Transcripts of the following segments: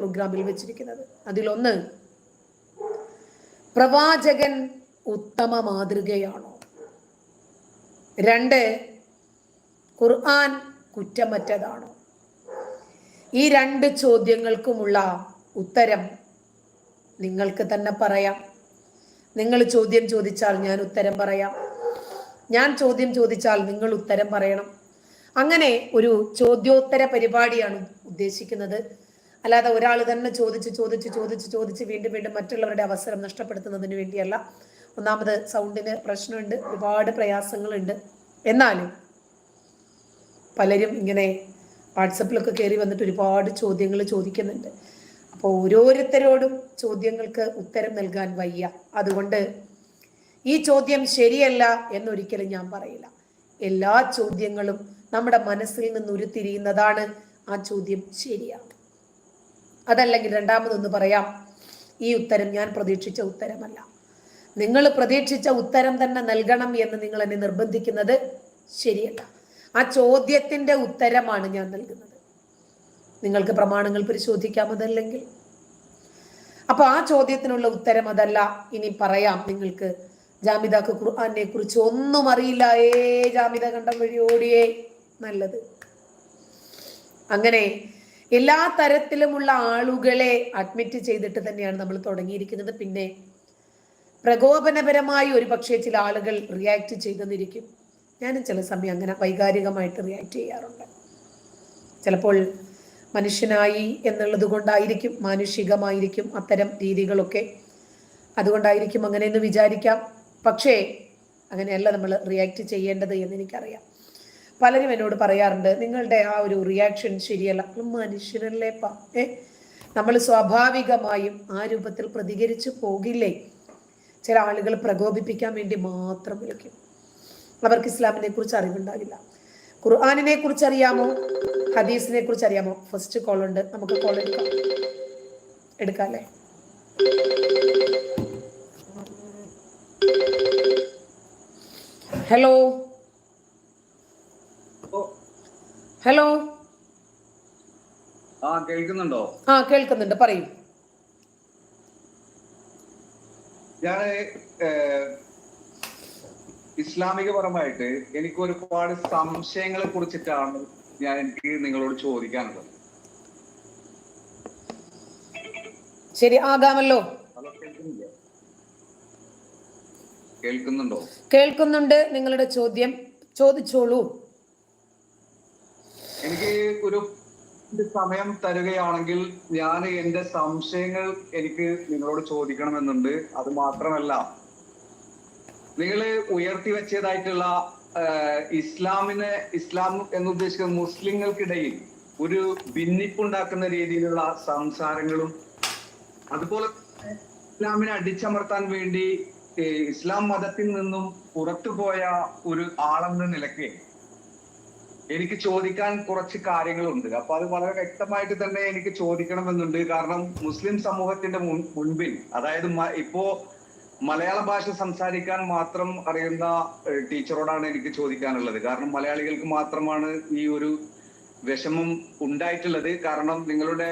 പ്രോഗ്രാമിൽ വെച്ചിരിക്കുന്നത്. അതിലൊന്ന്, പ്രവാചകൻ ഉത്തമ മാതൃകയാണോ? 2, ഖുർആൻ കുറ്റമറ്റതാണോ? ഈ 2 ചോദ്യങ്ങൾക്കുമുള്ള ഉത്തരം നിങ്ങൾക്ക് തന്നെ പറയാം. നിങ്ങൾ ചോദ്യം ചോദിച്ചാൽ ഞാൻ ഉത്തരം പറയാം, ഞാൻ ചോദ്യം ചോദിച്ചാൽ നിങ്ങൾ ഉത്തരം പറയണം. അങ്ങനെ ഒരു ചോദ്യോത്തര പരിപാടിയാണ് ഉദ്ദേശിക്കുന്നത്. അല്ലാതെ ഒരാൾ തന്നെ ചോദിച്ച് വീണ്ടും വീണ്ടും മറ്റുള്ളവരുടെ അവസരം നഷ്ടപ്പെടുത്തുന്നതിന് വേണ്ടിയല്ല. ഒന്നാമത് സൗണ്ടിന് പ്രശ്നമുണ്ട്, ഒരുപാട് പ്രയാസങ്ങളുണ്ട്. എന്നാലും പലരും ഇങ്ങനെ വാട്സപ്പിലൊക്കെ കയറി വന്നിട്ട് ഒരുപാട് ചോദ്യങ്ങൾ ചോദിക്കുന്നുണ്ട്. അപ്പോൾ ഓരോരുത്തരോടും ചോദ്യങ്ങൾക്ക് ഉത്തരം നൽകാൻ വയ്യ. അതുകൊണ്ട് ഈ ചോദ്യം ശരിയല്ല എന്നൊരിക്കലും ഞാൻ പറയില്ല. എല്ലാ ചോദ്യങ്ങളും നമ്മുടെ മനസ്സിൽ നിന്ന് ഉരുത്തിരിയുന്നതാണ്. ആ ചോദ്യം ശരിയാണ്. അതല്ലെങ്കിൽ രണ്ടാമതൊന്ന് പറയാം, ഈ ഉത്തരം ഞാൻ പ്രതീക്ഷിച്ച ഉത്തരമല്ല. നിങ്ങൾ പ്രതീക്ഷിച്ച ഉത്തരം തന്നെ നൽകണം എന്ന് നിങ്ങൾ എന്നെ നിർബന്ധിക്കുന്നത് ശരിയല്ല. ആ ചോദ്യത്തിന്റെ ഉത്തരമാണ് ഞാൻ നൽകുന്നത്. നിങ്ങൾക്ക് പ്രമാണങ്ങൾ പരിശോധിക്കാം, അതല്ലെങ്കിൽ. അപ്പൊ ആ ചോദ്യത്തിനുള്ള ഉത്തരം അതല്ല. ഇനി പറയാം, നിങ്ങൾക്ക് ജാമിദക്ക് ഖുർആനെ കുറിച്ച് ഒന്നും അറിയില്ല, ജാമിദ കണ്ടം വഴി ഓടിയേ, നല്ലത്. അങ്ങനെ എല്ലാ തരത്തിലുമുള്ള ആളുകളെ അഡ്മിറ്റ് ചെയ്തിട്ട് തന്നെയാണ് നമ്മൾ തുടങ്ങിയിരിക്കുന്നത്. പിന്നെ പ്രകോപനപരമായി ഒരു പക്ഷേ ചില ആളുകൾ റിയാക്ട് ചെയ്തെന്നിരിക്കും. ഞാനും ചില സമയം അങ്ങനെ വൈകാരികമായിട്ട് റിയാക്ട് ചെയ്യാറുണ്ട്. ചിലപ്പോൾ മനുഷ്യനായി എന്നുള്ളത് കൊണ്ടായിരിക്കും, മാനുഷികമായിരിക്കും അത്തരം രീതികളൊക്കെ, അതുകൊണ്ടായിരിക്കും അങ്ങനെയെന്ന് വിചാരിക്കാം. പക്ഷേ അങ്ങനെയല്ല നമ്മൾ റിയാക്ട് ചെയ്യേണ്ടത് എന്ന് എനിക്കറിയാം. പലരും എന്നോട് പറയാറുണ്ട്, നിങ്ങളുടെ ആ ഒരു റിയാക്ഷൻ ശരിയല്ല. മനുഷ്യനല്ലേപ്പാ, നമ്മൾ സ്വാഭാവികമായും ആ രൂപത്തിൽ പ്രതികരിച്ചു പോകില്ലേ? ചില ആളുകൾ പ്രകോപിപ്പിക്കാൻ വേണ്ടി മാത്രം വിളിക്കും. അവർക്ക് ഇസ്ലാമിനെ കുറിച്ച് അറിവുണ്ടാവില്ല. ഖുർആനിനെ കുറിച്ച് അറിയാമോ, ഹദീസിനെ കുറിച്ച് അറിയാമോ? ഫസ്റ്റ് കോൾ ഉണ്ട്, നമുക്ക് കോൾ എടുക്കാം അല്ലേ? ഹലോ ഹലോ, കേൾക്കുന്നുണ്ടോ? കേൾക്കുന്നുണ്ട്, പറയൂ. ഞാൻ ഇസ്ലാമികപരമായിട്ട് എനിക്ക് ഒരുപാട് സംശയങ്ങളെ കുറിച്ചിട്ടാണ് എനിക്ക് നിങ്ങളോട് ചോദിക്കാനുള്ളത്. ശരി, ആകാമല്ലോ. കേൾക്കുന്നുണ്ടോ? കേൾക്കുന്നുണ്ട്. നിങ്ങളുടെ ചോദ്യം ചോദിച്ചോളൂ. എനിക്ക് ഒരു സമയം തരുകയാണെങ്കിൽ ഞാൻ എന്റെ സംശയങ്ങൾ എനിക്ക് നിങ്ങളോട് ചോദിക്കണമെന്നുണ്ട്. അത് മാത്രമല്ല, നിങ്ങൾ ഉയർത്തി വെച്ചതായിട്ടുള്ള ഇസ്ലാം എന്നുദ്ദേശിക്കുന്ന മുസ്ലിങ്ങൾക്കിടയിൽ ഒരു ഭിന്നിപ്പുണ്ടാക്കുന്ന രീതിയിലുള്ള സംസാരങ്ങളും, അതുപോലെ ഇസ്ലാമിനെ അടിച്ചമർത്താൻ വേണ്ടി ഇസ്ലാം മതത്തിൽ നിന്നും പുറത്തുപോയ ഒരു ആളെന്ന നിലയ്ക്ക് എനിക്ക് ചോദിക്കാൻ കുറച്ച് കാര്യങ്ങളുണ്ട്. അപ്പൊ അത് വളരെ വ്യക്തമായിട്ട് തന്നെ എനിക്ക് ചോദിക്കണമെന്നുണ്ട്. കാരണം മുസ്ലിം സമൂഹത്തിന്റെ മുൻപിൽ, അതായത് ഇപ്പോ മലയാള ഭാഷ സംസാരിക്കാൻ മാത്രം അറിയുന്ന ടീച്ചറോടാണ് എനിക്ക് ചോദിക്കാനുള്ളത്. കാരണം മലയാളികൾക്ക് മാത്രമാണ് ഈ ഒരു വിഷമം ഉണ്ടായിട്ടുള്ളത്. കാരണം നിങ്ങളുടെ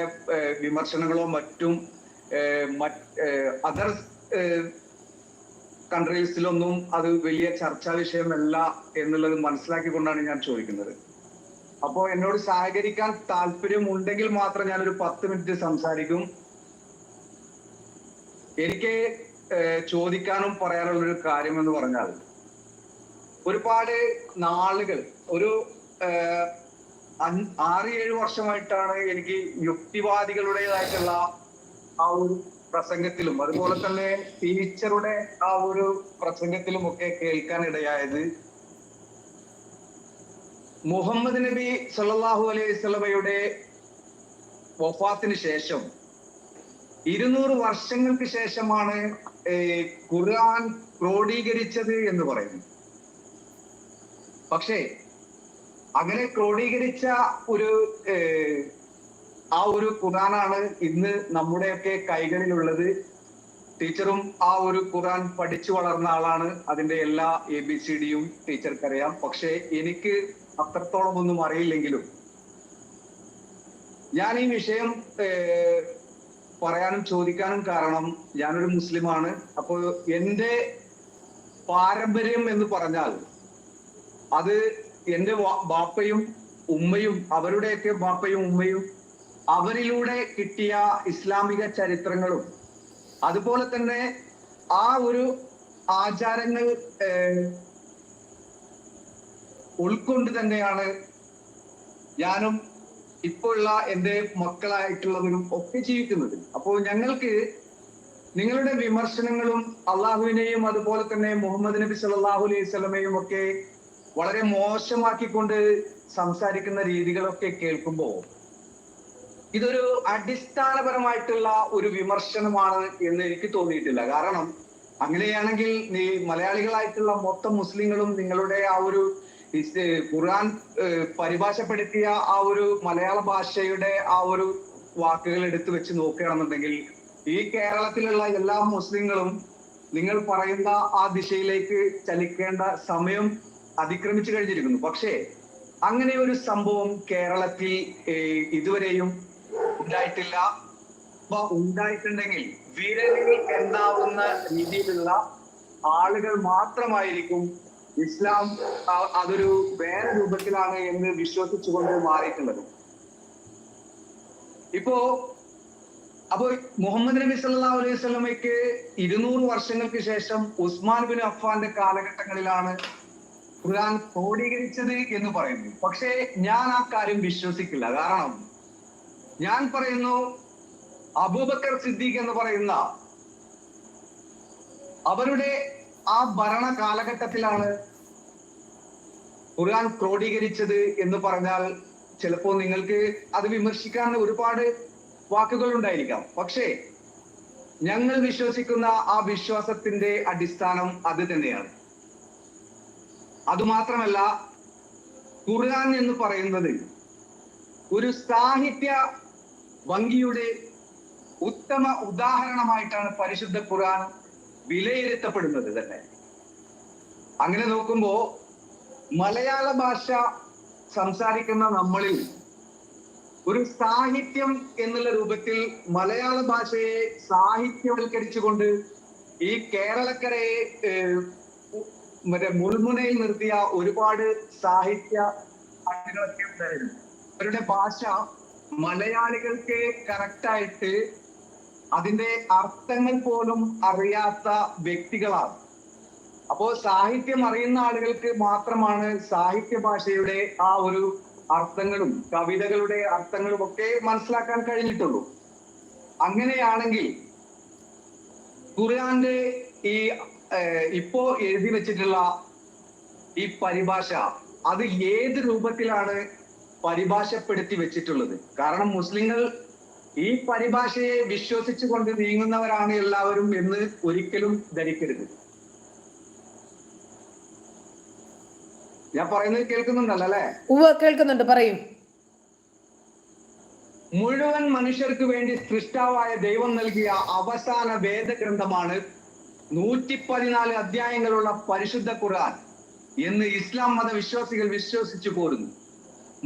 വിമർശനങ്ങളോ മറ്റും അതർ കൺട്രീസിലൊന്നും അത് വലിയ ചർച്ചാ വിഷയമല്ല എന്നുള്ളത് മനസ്സിലാക്കിക്കൊണ്ടാണ് ഞാൻ ചോദിക്കുന്നത്. അപ്പോ എന്നോട് സഹകരിക്കാൻ താല്പര്യമുണ്ടെങ്കിൽ മാത്രം ഞാനൊരു 10 മിനിറ്റ് സംസാരിക്കും. എനിക്ക് ചോദിക്കാനും പറയാനുള്ളൊരു കാര്യം എന്ന് പറഞ്ഞാൽ, ഒരുപാട് നാളുകൾ, ഒരു 6-7 വർഷമായിട്ടാണ് എനിക്ക് യുക്തിവാദികളുടേതായിട്ടുള്ള ആ ഒരു പ്രസംഗത്തിലും അതുപോലെ തന്നെ ടീച്ചറുടെ ആ ഒരു പ്രസംഗത്തിലും ഒക്കെ കേൾക്കാൻ ഇടയായത്, മുഹമ്മദ് നബി സല്ലല്ലാഹു അലൈഹി വസല്ലമയുടെ വഫാത്തിന് ശേഷം 200 വർഷങ്ങൾക്ക് ശേഷമാണ് ഖുർആൻ ക്രോഡീകരിച്ചത് എന്ന് പറയുന്നു. പക്ഷേ അങ്ങനെ ക്രോഡീകരിച്ച ആ ഒരു ഖുർആനാണ് ഇന്ന് നമ്മുടെയൊക്കെ കൈകളിലുള്ളത്. ടീച്ചറും ആ ഒരു ഖുർആൻ പഠിച്ചു വളർന്ന ആളാണ്. അതിന്റെ എല്ലാ ABCDയും ടീച്ചർക്കറിയാം. പക്ഷെ എനിക്ക് അത്രത്തോളം ഒന്നും അറിയില്ലെങ്കിലും ഞാൻ ഈ വിഷയം പറയാനും ചോദിക്കാനും കാരണം ഞാനൊരു മുസ്ലിമാണ്. അപ്പോൾ എന്റെ പാരമ്പര്യം എന്ന് പറഞ്ഞാൽ അത് എന്റെ ബാപ്പയും ഉമ്മയും അവരുടെയൊക്കെ ബാപ്പയും ഉമ്മയും അവരിലൂടെ കിട്ടിയ ഇസ്ലാമിക ചരിത്രങ്ങളും അതുപോലെ തന്നെ ആ ഒരു ആചാരങ്ങൾ ഉൾക്കൊണ്ട് തന്നെയാണ് ഞാനും ഇപ്പോഴുള്ള എന്റെ മക്കളായിട്ടുള്ളവരും ഒക്കെ ജീവിക്കുന്നത്. അപ്പോൾ ഞങ്ങൾക്ക് നിങ്ങളുടെ വിമർശനങ്ങളും അള്ളാഹുവിനെയും അതുപോലെ തന്നെ മുഹമ്മദ് നബി സല്ലല്ലാഹു അലൈഹി വസല്ലമയും ഒക്കെ വളരെ മോശമാക്കിക്കൊണ്ട് സംസാരിക്കുന്ന രീതികളൊക്കെ കേൾക്കുമ്പോൾ ഇതൊരു അടിസ്ഥാനപരമായിട്ടുള്ള ഒരു വിമർശനമാണ് എന്ന് എനിക്ക് തോന്നിയിട്ടില്ല. കാരണം അങ്ങനെയാണെങ്കിൽ മലയാളികളായിട്ടുള്ള മൊത്തം മുസ്ലിങ്ങളും നിങ്ങളുടെ ആ ഒരു ഖുർആൻ പരിഭാഷപ്പെടുത്തിയ ആ ഒരു മലയാള ഭാഷയുടെ ആ ഒരു വാക്കുകൾ എടുത്തു വെച്ച് നോക്കുകയാണെന്നുണ്ടെങ്കിൽ ഈ കേരളത്തിലുള്ള എല്ലാ മുസ്ലിങ്ങളും നിങ്ങൾ പറയുന്ന ആ ദിശയിലേക്ക് ചലിക്കേണ്ട സമയം അതിക്രമിച്ചു കഴിഞ്ഞിരിക്കുന്നു. പക്ഷേ അങ്ങനെ ഒരു സംഭവം കേരളത്തിൽ ഇതുവരെയും ഉണ്ടായിട്ടില്ല. അപ്പൊ ഉണ്ടായിട്ടുണ്ടെങ്കിൽ വിരലിൽ എണ്ണാവുന്ന രീതിയിലുള്ള ആളുകൾ മാത്രമായിരിക്കും ഇസ്ലാം അതൊരു വേറെ രൂപത്തിലാണ് എന്ന് വിശ്വസിച്ചുകൊണ്ട് മാറിയിട്ടുള്ളത്. അപ്പോ മുഹമ്മദ് നബി സല്ലല്ലാഹു അലൈഹി വസല്ലമയ്ക്ക് 200 വർഷങ്ങൾക്ക് ശേഷം ഉസ്മാൻ ബിൻ അഫ്ഫാന്റെ കാലഘട്ടങ്ങളിലാണ് ഖുർആൻ ക്രോഡീകരിച്ചത് എന്ന് പറയുന്നു. പക്ഷേ ഞാൻ ആ കാര്യം വിശ്വസിക്കില്ല. കാരണം ഞാൻ പറയുന്നു അബൂബക്കർ സിദ്ദീഖ് എന്ന് പറയുന്ന അവരുടെ ആ ഭരണ കാലഘട്ടത്തിലാണ് ഖുർആൻ ക്രോഡീകരിച്ചത് എന്ന് പറഞ്ഞാൽ ചിലപ്പോൾ നിങ്ങൾക്ക് അത് വിമർശിക്കാൻ ഒരുപാട് വാക്കുകൾ ഉണ്ടായിരിക്കാം. പക്ഷേ ഞങ്ങൾ വിശ്വസിക്കുന്ന ആ വിശ്വാസത്തിന്റെ അടിസ്ഥാനം അത് തന്നെയാണ്. അതുമാത്രമല്ല, ഖുർആൻ എന്ന് പറയുന്നത് ഒരു സാഹിത്യ ഭംഗിയുടെ ഉത്തമ ഉദാഹരണമായിട്ടാണ് പരിശുദ്ധ ഖുർആൻ വിലയിരുത്തപ്പെടുന്നത് തന്നെ. അങ്ങനെ നോക്കുമ്പോ മലയാള ഭാഷ സംസാരിക്കുന്ന നമ്മളിൽ ഒരു സാഹിത്യം എന്നുള്ള രൂപത്തിൽ മലയാള ഭാഷയെ സാഹിത്യവൽക്കരിച്ചുകൊണ്ട് ഈ കേരളക്കരയെ മുൾമുനയിൽ നിർത്തിയ ഒരുപാട് സാഹിത്യ ആളുകളൊക്കെ ഉണ്ടായിരുന്നു. അവരുടെ ഭാഷ മലയാളികൾക്ക് കറക്റ്റായിട്ട് അതിന്റെ അർത്ഥങ്ങൾ പോലും അറിയാത്ത വ്യക്തികളാണ്. അപ്പോ സാഹിത്യം അറിയുന്ന ആളുകൾക്ക് മാത്രമാണ് സാഹിത്യ ഭാഷയുടെ ആ ഒരു അർത്ഥങ്ങളും കവിതകളുടെ അർത്ഥങ്ങളും ഒക്കെ മനസ്സിലാക്കാൻ കഴിഞ്ഞിട്ടുള്ളൂ. അങ്ങനെയാണെങ്കിൽ ഖുർആന്റെ ഈ ഇപ്പോ എഴുതി വെച്ചിട്ടുള്ള ഈ പരിഭാഷ അത് ഏത് രൂപത്തിലാണ് പരിഭാഷപ്പെടുത്തി വെച്ചിട്ടുള്ളത്? കാരണം മുസ്ലിങ്ങൾ ഈ പരിഭാഷയെ വിശ്വസിച്ചുകൊണ്ട് നീങ്ങുന്നവരാണ് എല്ലാവരും എന്ന് ഒരിക്കലും ധരിക്കരുത്. ഞാൻ പറയുന്നത് കേൾക്കുന്നുണ്ടല്ലോ അല്ലെ? കേൾക്കുന്നുണ്ട്, പറയൂ. മുഴുവൻ മനുഷ്യർക്ക് വേണ്ടി സൃഷ്ടാവായ ദൈവം നൽകിയ അവസാന വേദഗ്രന്ഥമാണ് 114 അധ്യായങ്ങളുള്ള പരിശുദ്ധ ഖുർആൻ എന്ന് ഇസ്ലാം മത വിശ്വാസികൾ വിശ്വസിച്ചു പോരുന്നു.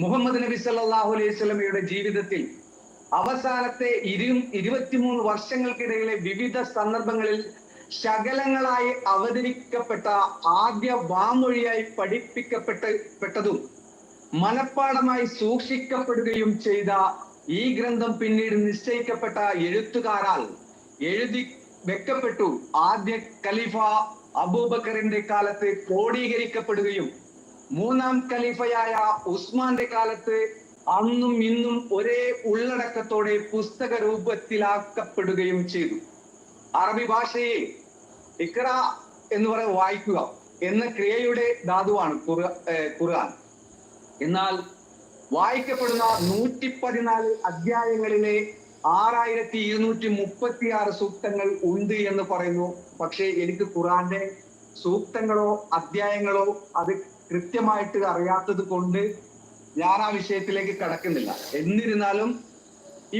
മുഹമ്മദ് നബി സല്ലല്ലാഹു അലൈഹി വസല്ലമയുടെ ജീവിതത്തിൽ അവസാനത്തെ 23 വർഷങ്ങൾക്കിടയിലെ വിവിധ സന്ദർഭങ്ങളിൽ ശകലങ്ങളായി അവതരിക്കപ്പെട്ട ആദ്യ വാമൊഴിയായി പഠിപ്പിക്കപ്പെട്ടതും മനഃപ്പാഠമായി സൂക്ഷിക്കപ്പെടുകയും ചെയ്ത ഈ ഗ്രന്ഥം പിന്നീട് നിശ്ചയിക്കപ്പെട്ട എഴുത്തുകാരാൽ എഴുതി വെക്കപ്പെട്ടു ആദ്യ ഖലീഫ അബൂബക്കറിന്റെ കാലത്ത് ക്രോഡീകരിക്കപ്പെടുകയും 3ാം ഖലീഫയായ ഉസ്മാന്റെ കാലത്ത് അന്നും ഇന്നും ഒരേ ഉള്ളടക്കത്തോടെ പുസ്തക രൂപത്തിലാക്കപ്പെടുകയും ചെയ്തു. അറബി ഭാഷയെ ഇഖ്റ എന്ന് പറയുന്ന വായിക്കുക എന്ന ക്രിയയുടെ ധാതുവാണ് ഖുർആൻ. എന്നാൽ വായിക്കപ്പെടുന്ന 114 അധ്യായങ്ങളിലെ 6236 സൂക്തങ്ങൾ ഉണ്ട് എന്ന് പറയുന്നു. പക്ഷേ എനിക്ക് ഖുർആന്റെ സൂക്തങ്ങളോ അധ്യായങ്ങളോ അത് കൃത്യമായിട്ട് അറിയാത്തത് കൊണ്ട് ഞാൻ ആ വിഷയത്തിലേക്ക് കടക്കുന്നില്ല. എന്നിരുന്നാലും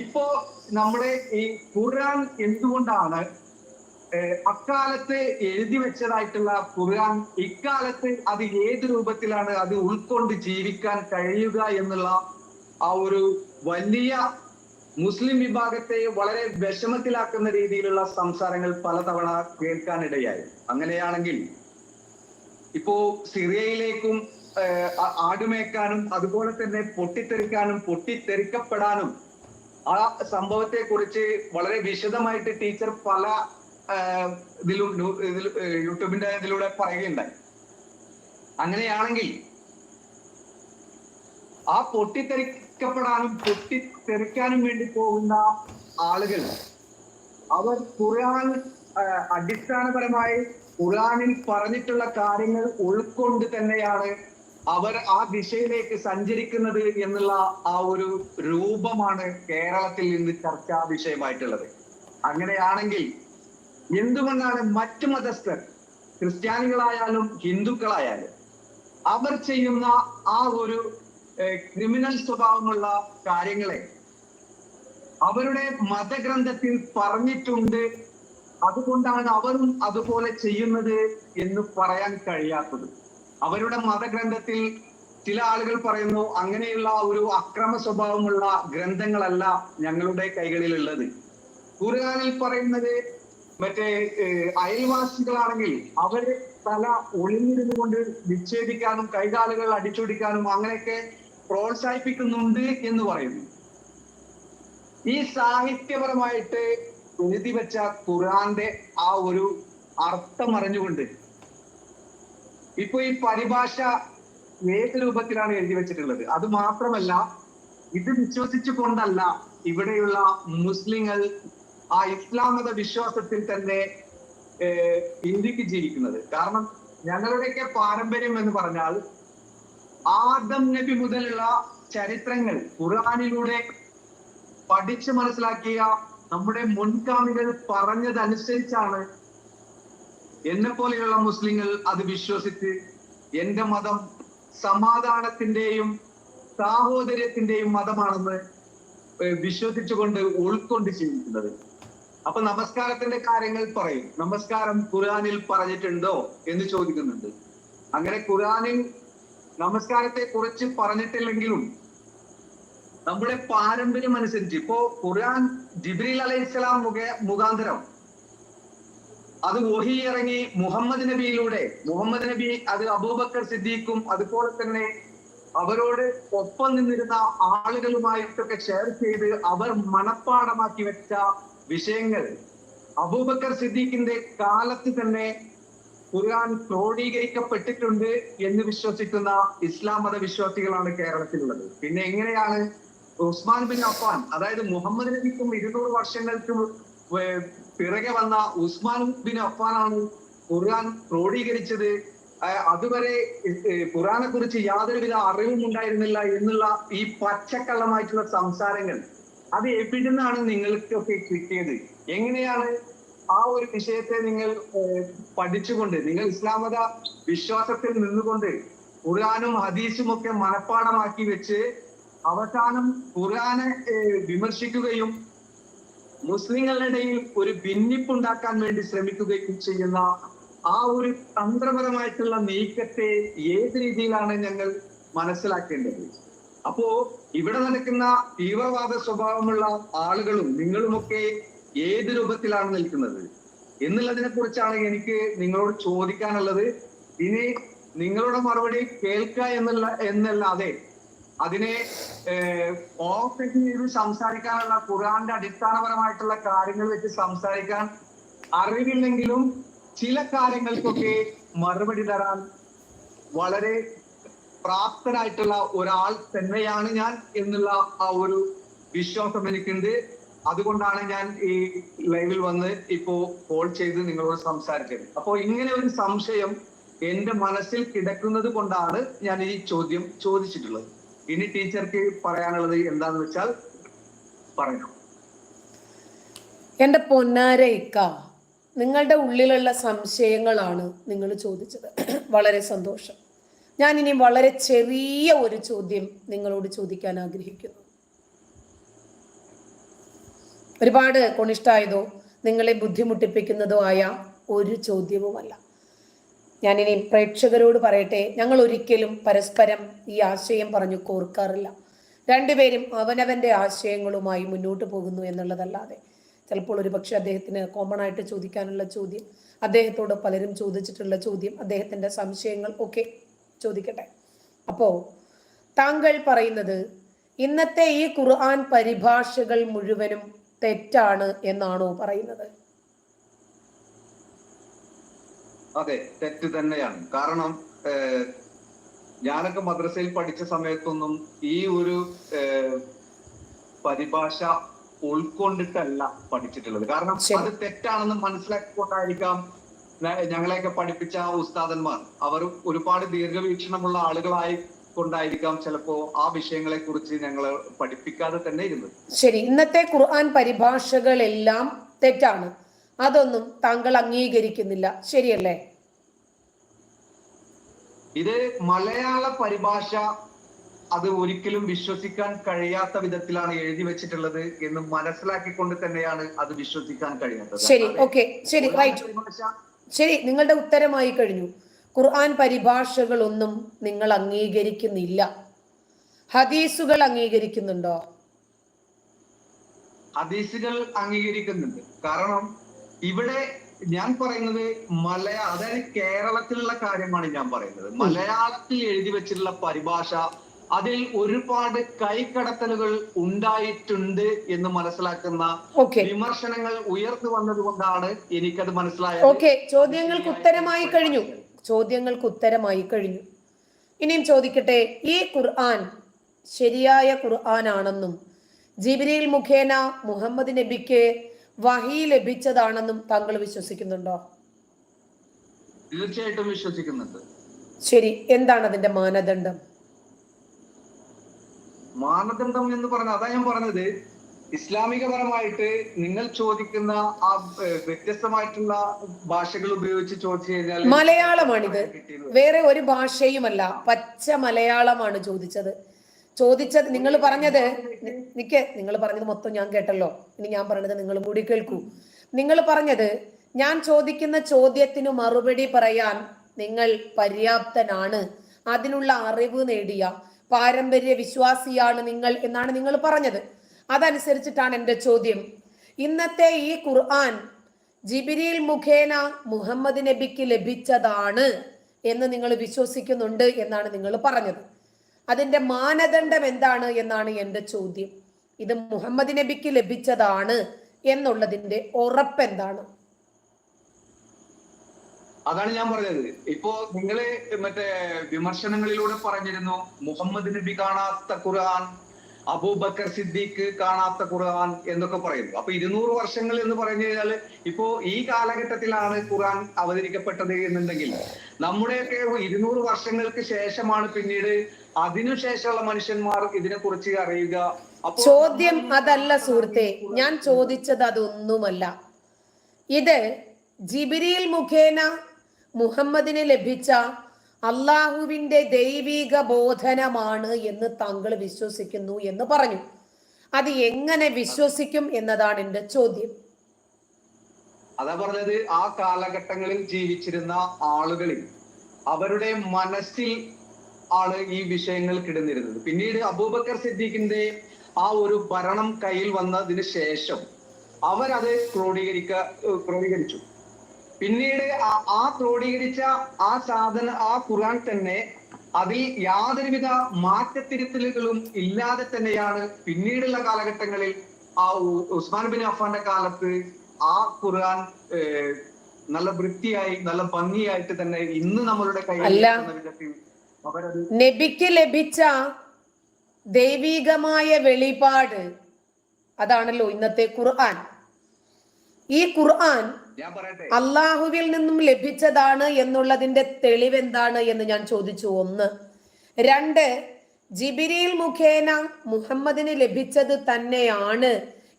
ഇപ്പോ നമ്മുടെ ഈ ഖുർആൻ എന്തുകൊണ്ടാണ് അക്കാലത്ത് എഴുതി വെച്ചതായിട്ടുള്ള ഖുർആൻ ഇക്കാലത്ത് അത് ഏത് രൂപത്തിലാണ് അത് ഉൾക്കൊണ്ട് ജീവിക്കാൻ കഴിയുക എന്നുള്ള ആ ഒരു വലിയ മുസ്ലിം വിഭാഗത്തെ വളരെ വിഷമത്തിലാക്കുന്ന രീതിയിലുള്ള സംസാരങ്ങൾ പലതവണ കേൾക്കാനിടയായി. അങ്ങനെയാണെങ്കിൽ ഇപ്പോ സിറിയയിലേക്കും ആടുമേക്കാനും അതുപോലെ തന്നെ പൊട്ടിത്തെറിക്കാനും പൊട്ടിത്തെറിക്കപ്പെടാനും ആ സംഭവത്തെ കുറിച്ച് വളരെ വിശദമായിട്ട് ടീച്ചർ പല യൂട്യൂബിന്റെ ഇതിലൂടെ പറയുകയുണ്ടായി. അങ്ങനെയാണെങ്കിൽ ആ പൊട്ടിത്തെറിക്കപ്പെടാനും പൊട്ടിത്തെറിക്കാനും വേണ്ടി പോകുന്ന ആളുകൾ അവർ ഖുർആൻ അടിസ്ഥാനപരമായി ഖുർആനിൽ പറഞ്ഞിട്ടുള്ള കാര്യങ്ങൾ ഉൾക്കൊണ്ട് തന്നെയാണ് അവർ ആ ദിശയിലേക്ക് സഞ്ചരിക്കുന്നത് എന്നുള്ള ആ ഒരു രൂപമാണ് കേരളത്തിൽ ഇന്ന് ചർച്ചാ വിഷയമായിട്ടുള്ളത്. അങ്ങനെയാണെങ്കിൽ എന്തുകൊണ്ടാണ് മറ്റു മതസ്ഥർ, ക്രിസ്ത്യാനികളായാലും ഹിന്ദുക്കളായാലും, അവർ ചെയ്യുന്ന ആ ഒരു ക്രിമിനൽ സ്വഭാവമുള്ള കാര്യങ്ങളെ അവരുടെ മതഗ്രന്ഥത്തിൽ പറഞ്ഞിട്ടുണ്ട്, അതുകൊണ്ടാണ് അവരും അതുപോലെ ചെയ്യുന്നത് എന്ന് പറയാൻ കഴിയാത്തത്? അവരുടെ മതഗ്രന്ഥത്തിൽ ചില ആളുകൾ പറയുന്നു, അങ്ങനെയുള്ള ഒരു അക്രമ സ്വഭാവമുള്ള ഗ്രന്ഥങ്ങളല്ല ഞങ്ങളുടെ കൈകളിലുള്ളത്. ഖുർആനിൽ പറയുന്നത് മറ്റേ അയൽവാസികളാണെങ്കിൽ അവര് തല ഒളിഞ്ഞിരുന്നു കൊണ്ട് വിച്ഛേദിക്കാനും കൈകാലുകൾ അടിച്ചൊടിക്കാനും അങ്ങനെയൊക്കെ പ്രോത്സാഹിപ്പിക്കുന്നുണ്ട് എന്ന് പറയുന്നു. ഈ സാഹിത്യപരമായിട്ട് എഴുതി വെച്ച ഖുർആന്റെ ആ ഒരു അർത്ഥം അറിഞ്ഞുകൊണ്ട് ഇപ്പൊ ഈ പരിഭാഷ ഏത് രൂപത്തിലാണ് എഴുതി വെച്ചിട്ടുള്ളത്? അത് മാത്രമല്ല, ഇത് വിശ്വസിച്ചു കൊണ്ടല്ല ഇവിടെയുള്ള മുസ്ലിങ്ങൾ ആ ഇസ്ലാം മത വിശ്വാസത്തിൽ തന്നെ ഇന്ത്യക്ക് ജീവിക്കുന്നത്. കാരണം ഞങ്ങളുടെയൊക്കെ പാരമ്പര്യം എന്ന് പറഞ്ഞാൽ ആദം നബി മുതലുള്ള ചരിത്രങ്ങൾ ഖുർആനിലൂടെ പഠിച്ചു മനസ്സിലാക്കിയ നമ്മുടെ മുൻഗാമികൾ പറഞ്ഞതനുസരിച്ചാണ് എന്നെ പോലെയുള്ള മുസ്ലിങ്ങൾ അത് വിശ്വസിച്ച് എന്റെ മതം സമാധാനത്തിന്റെയും സാഹോദര്യത്തിന്റെയും മതമാണെന്ന് വിശ്വസിച്ചുകൊണ്ട് ഉൾക്കൊണ്ട് ജീവിക്കുന്നത്. അപ്പൊ നമസ്കാരത്തിന്റെ കാര്യങ്ങൾ പറയും. നമസ്കാരം ഖുർആനിൽ പറഞ്ഞിട്ടുണ്ടോ എന്ന് ചോദിക്കുന്നുണ്ട്. അങ്ങനെ ഖുർആനിൽ നമസ്കാരത്തെ കുറിച്ച് പറഞ്ഞിട്ടില്ലെങ്കിലും നമ്മുടെ പാരമ്പര്യം അനുസരിച്ച് ഇപ്പോ ഖുർആൻ ജിബ്രീൽ അലൈഹിസ്സലാം മുഖാന്തരം അത് വഹി ഇറങ്ങി മുഹമ്മദ് നബിയിലൂടെ, മുഹമ്മദ് നബി അത് അബൂബക്കർ സിദ്ദീഖും അതുപോലെ തന്നെ അവരോട് ഒപ്പം നിന്നിരുന്ന ആളുകളുമായിട്ടൊക്കെ ഷെയർ ചെയ്ത് അവർ മനഃപ്പാടമാക്കി വെച്ച വിഷയങ്ങൾ അബൂബക്കർ സിദ്ദീഖിന്റെ കാലത്ത് തന്നെ ഖുർആൻ ക്രോഡീകരിക്കപ്പെട്ടിട്ടുണ്ട് എന്ന് വിശ്വസിക്കുന്ന ഇസ്ലാം മത വിശ്വാസികളാണ് കേരളത്തിലുള്ളത്. പിന്നെ എങ്ങനെയാണ് ഉസ്മാൻ ബിൻ അഫ്ഫാൻ, അതായത് മുഹമ്മദ് നബിക്കും 200 വർഷങ്ങൾക്ക് പിറകെ വന്ന ഉസ്മാൻ ബിൻ അഫ്ഫാനാണ് ഖുർആൻ ക്രോഡീകരിച്ചത്, അതുവരെ ഖുർആനെ കുറിച്ച് യാതൊരുവിധ അറിവും ഉണ്ടായിരുന്നില്ല എന്നുള്ള ഈ പച്ചക്കള്ളമായിട്ടുള്ള സംസാരങ്ങൾ അത് എവിടുന്നാണ് നിങ്ങൾക്കൊക്കെ കിട്ടിയത്? എങ്ങനെയാണ് ആ ഒരു വിഷയത്തെ നിങ്ങൾ പഠിച്ചുകൊണ്ട്, നിങ്ങൾ ഇസ്ലാം മത വിശ്വാസത്തിൽ നിന്നുകൊണ്ട് ഖുർആനും ഹദീസും ഒക്കെ മനഃപ്പാടമാക്കി വെച്ച് അവസാനം ഖുർആനെ വിമർശിക്കുകയും മുസ്ലിങ്ങളുടെ ഇടയിൽ ഒരു ഭിന്നിപ്പുണ്ടാക്കാൻ വേണ്ടി ശ്രമിക്കുകയും ചെയ്യുന്ന ആ ഒരു തന്ത്രപരമായിട്ടുള്ള നീക്കത്തെ ഏത് രീതിയിലാണ് ഞങ്ങൾ മനസ്സിലാക്കേണ്ടത്? അപ്പോ ഇവിടെ നടക്കുന്ന തീവ്രവാദ സ്വഭാവമുള്ള ആളുകളും നിങ്ങളുമൊക്കെ ഏത് രൂപത്തിലാണ് നിൽക്കുന്നത് എന്നുള്ളതിനെ കുറിച്ചാണ് എനിക്ക് നിങ്ങളോട് ചോദിക്കാനുള്ളത്. ഇനി നിങ്ങളുടെ മറുപടി കേൾക്കുക എന്നല്ലാതെ അതിനെ ഓപ്പറേറ്റ് ചെയ്ത് സംസാരിക്കാനുള്ള ഖുർആന്റെ അടിസ്ഥാനപരമായിട്ടുള്ള കാര്യങ്ങൾ വെച്ച് സംസാരിക്കാൻ അറിവില്ലെങ്കിലും ചില കാര്യങ്ങൾക്കൊക്കെ മറുപടി തരാൻ വളരെ പ്രാപ്തനായിട്ടുള്ള ഒരാൾ തന്നെയാണ് ഞാൻ എന്നുള്ള ആ ഒരു വിശ്വാസം എനിക്കുണ്ട്. അതുകൊണ്ടാണ് ഞാൻ ഈ ലൈവിൽ വന്ന് ഇപ്പോ കോൾ ചെയ്ത് നിങ്ങളോട് സംസാരിച്ചത്. അപ്പോ ഇങ്ങനെ ഒരു സംശയം എന്റെ മനസ്സിൽ കിടക്കുന്നത് കൊണ്ടാണ് ഞാൻ ഈ ചോദ്യം ചോദിച്ചിട്ടുള്ളത്. ഇനി ടീച്ചർക്ക് പറയാനുള്ളത് എന്താന്ന് വെച്ചാൽ പറയാം. എന്റെ പൊന്നാരയിക്ക, നിങ്ങളുടെ ഉള്ളിലുള്ള സംശയങ്ങളാണ് നിങ്ങൾ ചോദിച്ചത്. വളരെ സന്തോഷം. ഞാൻ ഇനി വളരെ ചെറിയ ഒരു ചോദ്യം നിങ്ങളോട് ചോദിക്കാൻ ആഗ്രഹിക്കുന്നു. ഒരുപാട് കൊണിഷ്ടായതോ നിങ്ങളെ ബുദ്ധിമുട്ടിപ്പിക്കുന്നതോ ആയ ഒരു ചോദ്യവുമല്ല. ഞാനിനി പ്രേക്ഷകരോട് പറയട്ടെ, ഞങ്ങൾ ഒരിക്കലും പരസ്പരം ഈ ആശയം പറഞ്ഞു കോർക്കാറില്ല. രണ്ടുപേരും അവനവന്റെ ആശയങ്ങളുമായി മുന്നോട്ട് പോകുന്നു എന്നുള്ളതല്ലാതെ. ചിലപ്പോൾ ഒരു പക്ഷെ അദ്ദേഹത്തിന് കോമൺ ആയിട്ട് ചോദിക്കാനുള്ള ചോദ്യം, അദ്ദേഹത്തോട് പലരും ചോദിച്ചിട്ടുള്ള ചോദ്യം, അദ്ദേഹത്തിന്റെ സംശയങ്ങൾ ഒക്കെ ചോദിക്കട്ടെ. അപ്പോ താങ്കൾ പറയുന്നത് ഇന്നത്തെ ഈ ഖുർആൻ പരിഭാഷകൾ മുഴുവനും തെറ്റാണ് എന്നാണോ പറയുന്നത്? അതെ, തെറ്റ് തന്നെയാണ്. കാരണം ഞാനൊക്കെ മദ്രസയിൽ പഠിച്ച സമയത്തൊന്നും ഈ ഒരു പരിഭാഷ ഉൾക്കൊണ്ടിട്ടല്ല പഠിച്ചിട്ടുള്ളത്. കാരണം അത് തെറ്റാണെന്ന് മനസ്സിലാക്കിക്കൊണ്ടായിരിക്കാം ഞങ്ങളെയൊക്കെ പഠിപ്പിച്ച ഉസ്താദന്മാർ അവർ ഒരുപാട് ദീർഘവീക്ഷണമുള്ള ആളുകളായി കൊണ്ടായിരിക്കാം ചിലപ്പോ ആ വിഷയങ്ങളെ കുറിച്ച് ഞങ്ങളെ പഠിപ്പിക്കാതെ തന്നെ ഇരുന്നത്. ശരി, ഇന്നത്തെ ഖുർആൻ പരിഭാഷകളെല്ലാം തെറ്റാണ്, അതൊന്നും താങ്കൾ അംഗീകരിക്കുന്നില്ല, ശരിയല്ലേ? ഇത് മലയാള പരിഭാഷ അത് ഒരിക്കലും വിശ്വസിക്കാൻ കഴിയാത്ത വിധത്തിലാണ് എഴുതി വെച്ചിട്ടുള്ളത് എന്ന് മനസ്സിലാക്കിക്കൊണ്ട് തന്നെയാണ് അത് വിശ്വസിക്കാൻ കഴിയാത്തത്. ശരി, ഓക്കെ, ശരി, റൈറ്റ്, ശരി, നിങ്ങളുടെ ഉത്തരമായി കഴിഞ്ഞു. ഖുർആൻ പരിഭാഷകളൊന്നും നിങ്ങൾ അംഗീകരിക്കുന്നില്ല, ഹദീസുകൾ അംഗീകരിക്കുന്നുണ്ടോ? ഹദീസുകൾ അംഗീകരിക്കുന്നുണ്ട്. കാരണം ഇവിടെ ഞാൻ പറയുന്നത് അതായത് കേരളത്തിലുള്ള കാര്യമാണ് ഞാൻ പറയുന്നത്. മലയാളത്തിൽ എഴുതി വെച്ചിട്ടുള്ള പരിഭാഷ അതിൽ ഒരുപാട് കൈക്കടത്തലുകൾ ഉണ്ടായിട്ടുണ്ട് എന്ന് മനസ്സിലാക്കുന്ന വിമർശനങ്ങൾ ഉയർന്നു വന്നത് കൊണ്ടാണ് എനിക്കത് മനസ്സിലായത്. ഓക്കെ, ചോദ്യങ്ങൾക്ക് ഉത്തരമായി കഴിഞ്ഞു, ചോദ്യങ്ങൾക്ക് ഉത്തരമായി കഴിഞ്ഞു. ഇനിയും ചോദിക്കട്ടെ, ഈ ഖുർആൻ ശരിയായ ഖുർആൻ ആണെന്നും ജിബ്രീൽ മുഖേന മുഹമ്മദ് നബിക്ക് വഹി ലഭിച്ചതാണെന്നും താങ്കൾ വിശ്വസിക്കുന്നുണ്ടോ? തീർച്ചയായിട്ടും വിശ്വസിക്കുന്നുണ്ട്. ശരി, എന്താണ് അതിന്റെ മാനദണ്ഡം? മാനദണ്ഡം എന്ന് പറഞ്ഞാൽ അതാ ഞാൻ പറഞ്ഞത്, ഇസ്ലാമികപരമായിട്ട് നിങ്ങൾ ചോദിക്കുന്ന ആ വ്യത്യസ്തമായിട്ടുള്ള ഭാഷകൾ ഉപയോഗിച്ച് ചോദിച്ചു കഴിഞ്ഞാൽ മലയാളമാണിത്, വേറെ ഒരു ഭാഷയുമല്ല, പച്ച മലയാളമാണ് ചോദിച്ചത്. നിങ്ങൾ പറഞ്ഞത് നിങ്ങൾ പറഞ്ഞത് മൊത്തം ഞാൻ കേട്ടല്ലോ, ഇനി ഞാൻ പറഞ്ഞത് നിങ്ങളും കൂടി കേൾക്കൂ. നിങ്ങൾ പറഞ്ഞത് ഞാൻ ചോദിക്കുന്ന ചോദ്യത്തിനു മറുപടി പറയാൻ നിങ്ങൾ പര്യാപ്തനാണ്, അതിനുള്ള അറിവ് നേടിയ പാരമ്പര്യ വിശ്വാസിയാണ് നിങ്ങൾ എന്നാണ് നിങ്ങൾ പറഞ്ഞത്. അതനുസരിച്ചിട്ടാണ് എൻ്റെ ചോദ്യം. ഇന്നത്തെ ഈ ഖുർആൻ ജിബ്രീൽ മുഖേന മുഹമ്മദ് നബിക്ക് ലഭിച്ചതാണ് എന്ന് നിങ്ങൾ വിശ്വസിക്കുന്നുണ്ട് എന്നാണ് നിങ്ങൾ പറഞ്ഞത്. അതിന്റെ മാനദണ്ഡം എന്താണ് എന്നാണ് എൻ്റെ ചോദ്യം. ഇത് മുഹമ്മദ് നബിക്ക് ലഭിച്ചതാണ് എന്നുള്ളതിന്റെ ഉറപ്പെന്താണ്? അതാണ് ഞാൻ പറഞ്ഞത്. ഇപ്പോ നിങ്ങള് മറ്റേ വിമർശനങ്ങളിലൂടെ പറഞ്ഞിരുന്നു മുഹമ്മദ് നബി കാണാത്ത ഖുർആൻ, അബൂബക്കർ സിദ്ദീഖ് കാണാത്ത ഖുർആൻ എന്നൊക്കെ പറയുന്നു. അപ്പൊ 200 വർഷങ്ങൾ എന്ന് പറഞ്ഞു കഴിഞ്ഞാല് ഇപ്പോ ഈ കാലഘട്ടത്തിലാണ് ഖുർആൻ അവതരിക്കപ്പെട്ടത് എന്നുണ്ടെങ്കിൽ നമ്മുടെയൊക്കെ 200 വർഷങ്ങൾക്ക് ശേഷമാണ് പിന്നീട് അതിനുശേഷമുള്ള മനുഷ്യന്മാർ ഇതിനെ കുറിച്ച് അറിയുക. ചോദ്യം അതല്ല സുഹൃത്തെ, ഞാൻ ചോദിച്ചത് അതൊന്നുമല്ല. ഇത് ജിബ്രീൽ മുഖേന മുഹമ്മദിന് ലഭിച്ച അള്ളാഹുവിന്റെ ദൈവിക ബോധനമാണ് എന്ന് താങ്കൾ വിശ്വസിക്കുന്നു എന്ന് പറഞ്ഞു. അത് എങ്ങനെ വിശ്വസിക്കും എന്നതാണ് എൻ്റെ ചോദ്യം. അതാ പറഞ്ഞത്, ആ കാലഘട്ടങ്ങളിൽ ജീവിച്ചിരുന്ന ആളുകളിൽ അവരുടെ മനസ്സിൽ ആണ് ഈ വിഷയങ്ങൾ കിടന്നിരുന്നത്. പിന്നീട് അബൂബക്കർ സിദ്ദീഖിന്റെ ആ ഒരു ഭരണം കയ്യിൽ വന്നതിന് ശേഷം അവരത് ക്രോഡീകരിച്ചു. പിന്നീട് ആ ക്രോഡീകരിച്ച ആ ഖുർആൻ തന്നെ അതിൽ യാതൊരുവിധ മാറ്റത്തിരുത്തലുകളും ഇല്ലാതെ തന്നെയാണ് പിന്നീടുള്ള കാലഘട്ടങ്ങളിൽ ആ ഉസ്മാൻ ബിൻ അഫ്ഫാന്റെ കാലത്ത് ആ ഖുർആൻ നല്ല വൃത്തിയായി നല്ല ഭംഗിയായിട്ട് തന്നെ ഇന്ന് നമ്മളുടെ കയ്യിൽ നബിക്ക് ലഭിച്ച ദൈവികമായ വെളിപാട് അതാണല്ലോ ഇന്നത്തെ ഖുർആൻ. ഈ ഖുർആൻ അള്ളാഹുവിൽ നിന്നും ലഭിച്ചതാണ് എന്നുള്ളതിന്റെ തെളിവെന്താണ് എന്ന് ഞാൻ ചോദിച്ചു. 1. 2, ജിബ്രീൽ മുഖേന മുഹമ്മദിന് ലഭിച്ചത് തന്നെയാണ്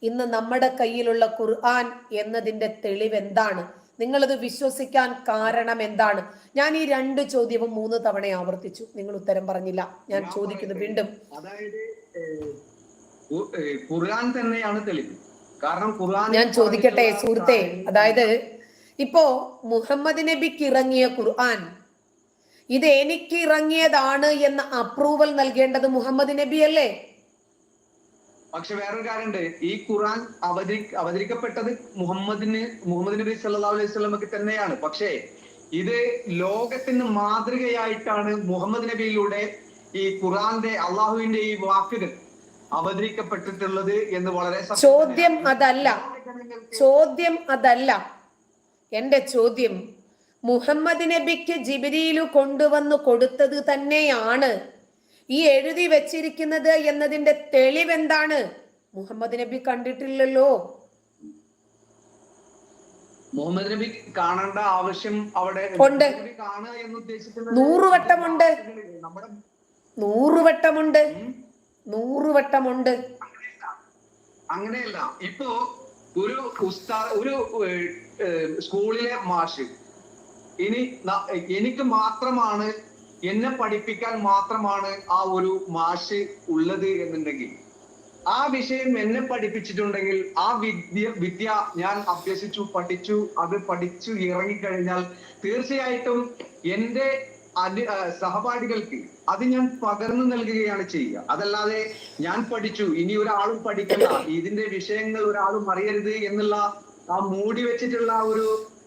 ഇന്ന് നമ്മുടെ കയ്യിലുള്ള ഖുർആൻ എന്നതിന്റെ തെളിവെന്താണ്? നിങ്ങളത് വിശ്വസിക്കാൻ കാരണം എന്താണ്? ഞാൻ ഈ 2 ചോദ്യവും 3 തവണ ആവർത്തിച്ചു, നിങ്ങൾ ഉത്തരം പറഞ്ഞില്ല. ഞാൻ ചോദിക്കുന്നു വീണ്ടും. അതായത് ഖുർആൻ തന്നെയാണ് തെളിവ്. കാരണം ഞാൻ ചോദിക്കട്ടെ സുഹൃത്തെ, അതായത് ഇപ്പോ മുഹമ്മദ് നബിക്ക് ഇറങ്ങിയ ഖുർആൻ ഇത് എനിക്ക് ഇറങ്ങിയതാണ് എന്ന അപ്രൂവൽ നൽകേണ്ടത് മുഹമ്മദ് നബി അല്ലേ? പക്ഷെ വേറൊരു കാര്യമുണ്ട്, ഈ ഖുർആൻ അവതരിക്കപ്പെട്ടത് മുഹമ്മദ് നബി സല്ലല്ലാഹു അലൈഹി വസല്ലമക്ക് തന്നെയാണ്. പക്ഷേ ഇത് ലോകത്തിന് മാതൃകയായിട്ടാണ് മുഹമ്മദ് നബിയിലൂടെ ഈ ഖുർആന്റെ അള്ളാഹുവിന്റെ ഈ വാക്കുകൾ അവതരിക്കപ്പെട്ടിട്ടുള്ളത് എന്ന് വളരെ ചോദ്യം അതല്ല എന്റെ ചോദ്യം, മുഹമ്മദ് നബിക്ക് ജിബ്രീലു കൊണ്ടുവന്ന് കൊടുത്തത് തന്നെയാണ് ഈ എഴുതി വെച്ചിരിക്കുന്നത് എന്നതിന്റെ തെളിവെന്താണ്? മുഹമ്മദ് നബി കണ്ടിട്ടില്ലല്ലോ. മുഹമ്മദ് നബി കാണേണ്ട ആവശ്യം അവിടെ ഉണ്ട്. 100 വട്ടമുണ്ട്, 100 വട്ടമുണ്ട്, 100 വട്ടമുണ്ട്. അങ്ങനെയല്ല. ഇപ്പോ ഒരു സ്കൂളിലെ മാഷ് എനിക്ക് മാത്രമാണ്, എന്നെ പഠിപ്പിക്കാൻ മാത്രമാണ് ആ ഒരു മാഷ് ഉള്ളത് എന്നുണ്ടെങ്കിൽ, ആ വിഷയം എന്നെ പഠിപ്പിച്ചിട്ടുണ്ടെങ്കിൽ ആ വിദ്യ ഞാൻ അഭ്യസിച്ചു, പഠിച്ചു, അത് പഠിച്ചു ഇറങ്ങിക്കഴിഞ്ഞാൽ തീർച്ചയായിട്ടും എന്റെ സഹപാഠികൾക്ക് അത് ഞാൻ പകർന്നു നൽകുകയാണ് ചെയ്യുക. അതല്ലാതെ ഞാൻ പഠിച്ചു ഇനി ഒരാളും പഠിക്കണ്ട, ഇതിന്റെ വിഷയങ്ങൾ ഒരാളും അറിയരുത് എന്നുള്ള ആ മൂടി വെച്ചിട്ടുള്ള ഒരു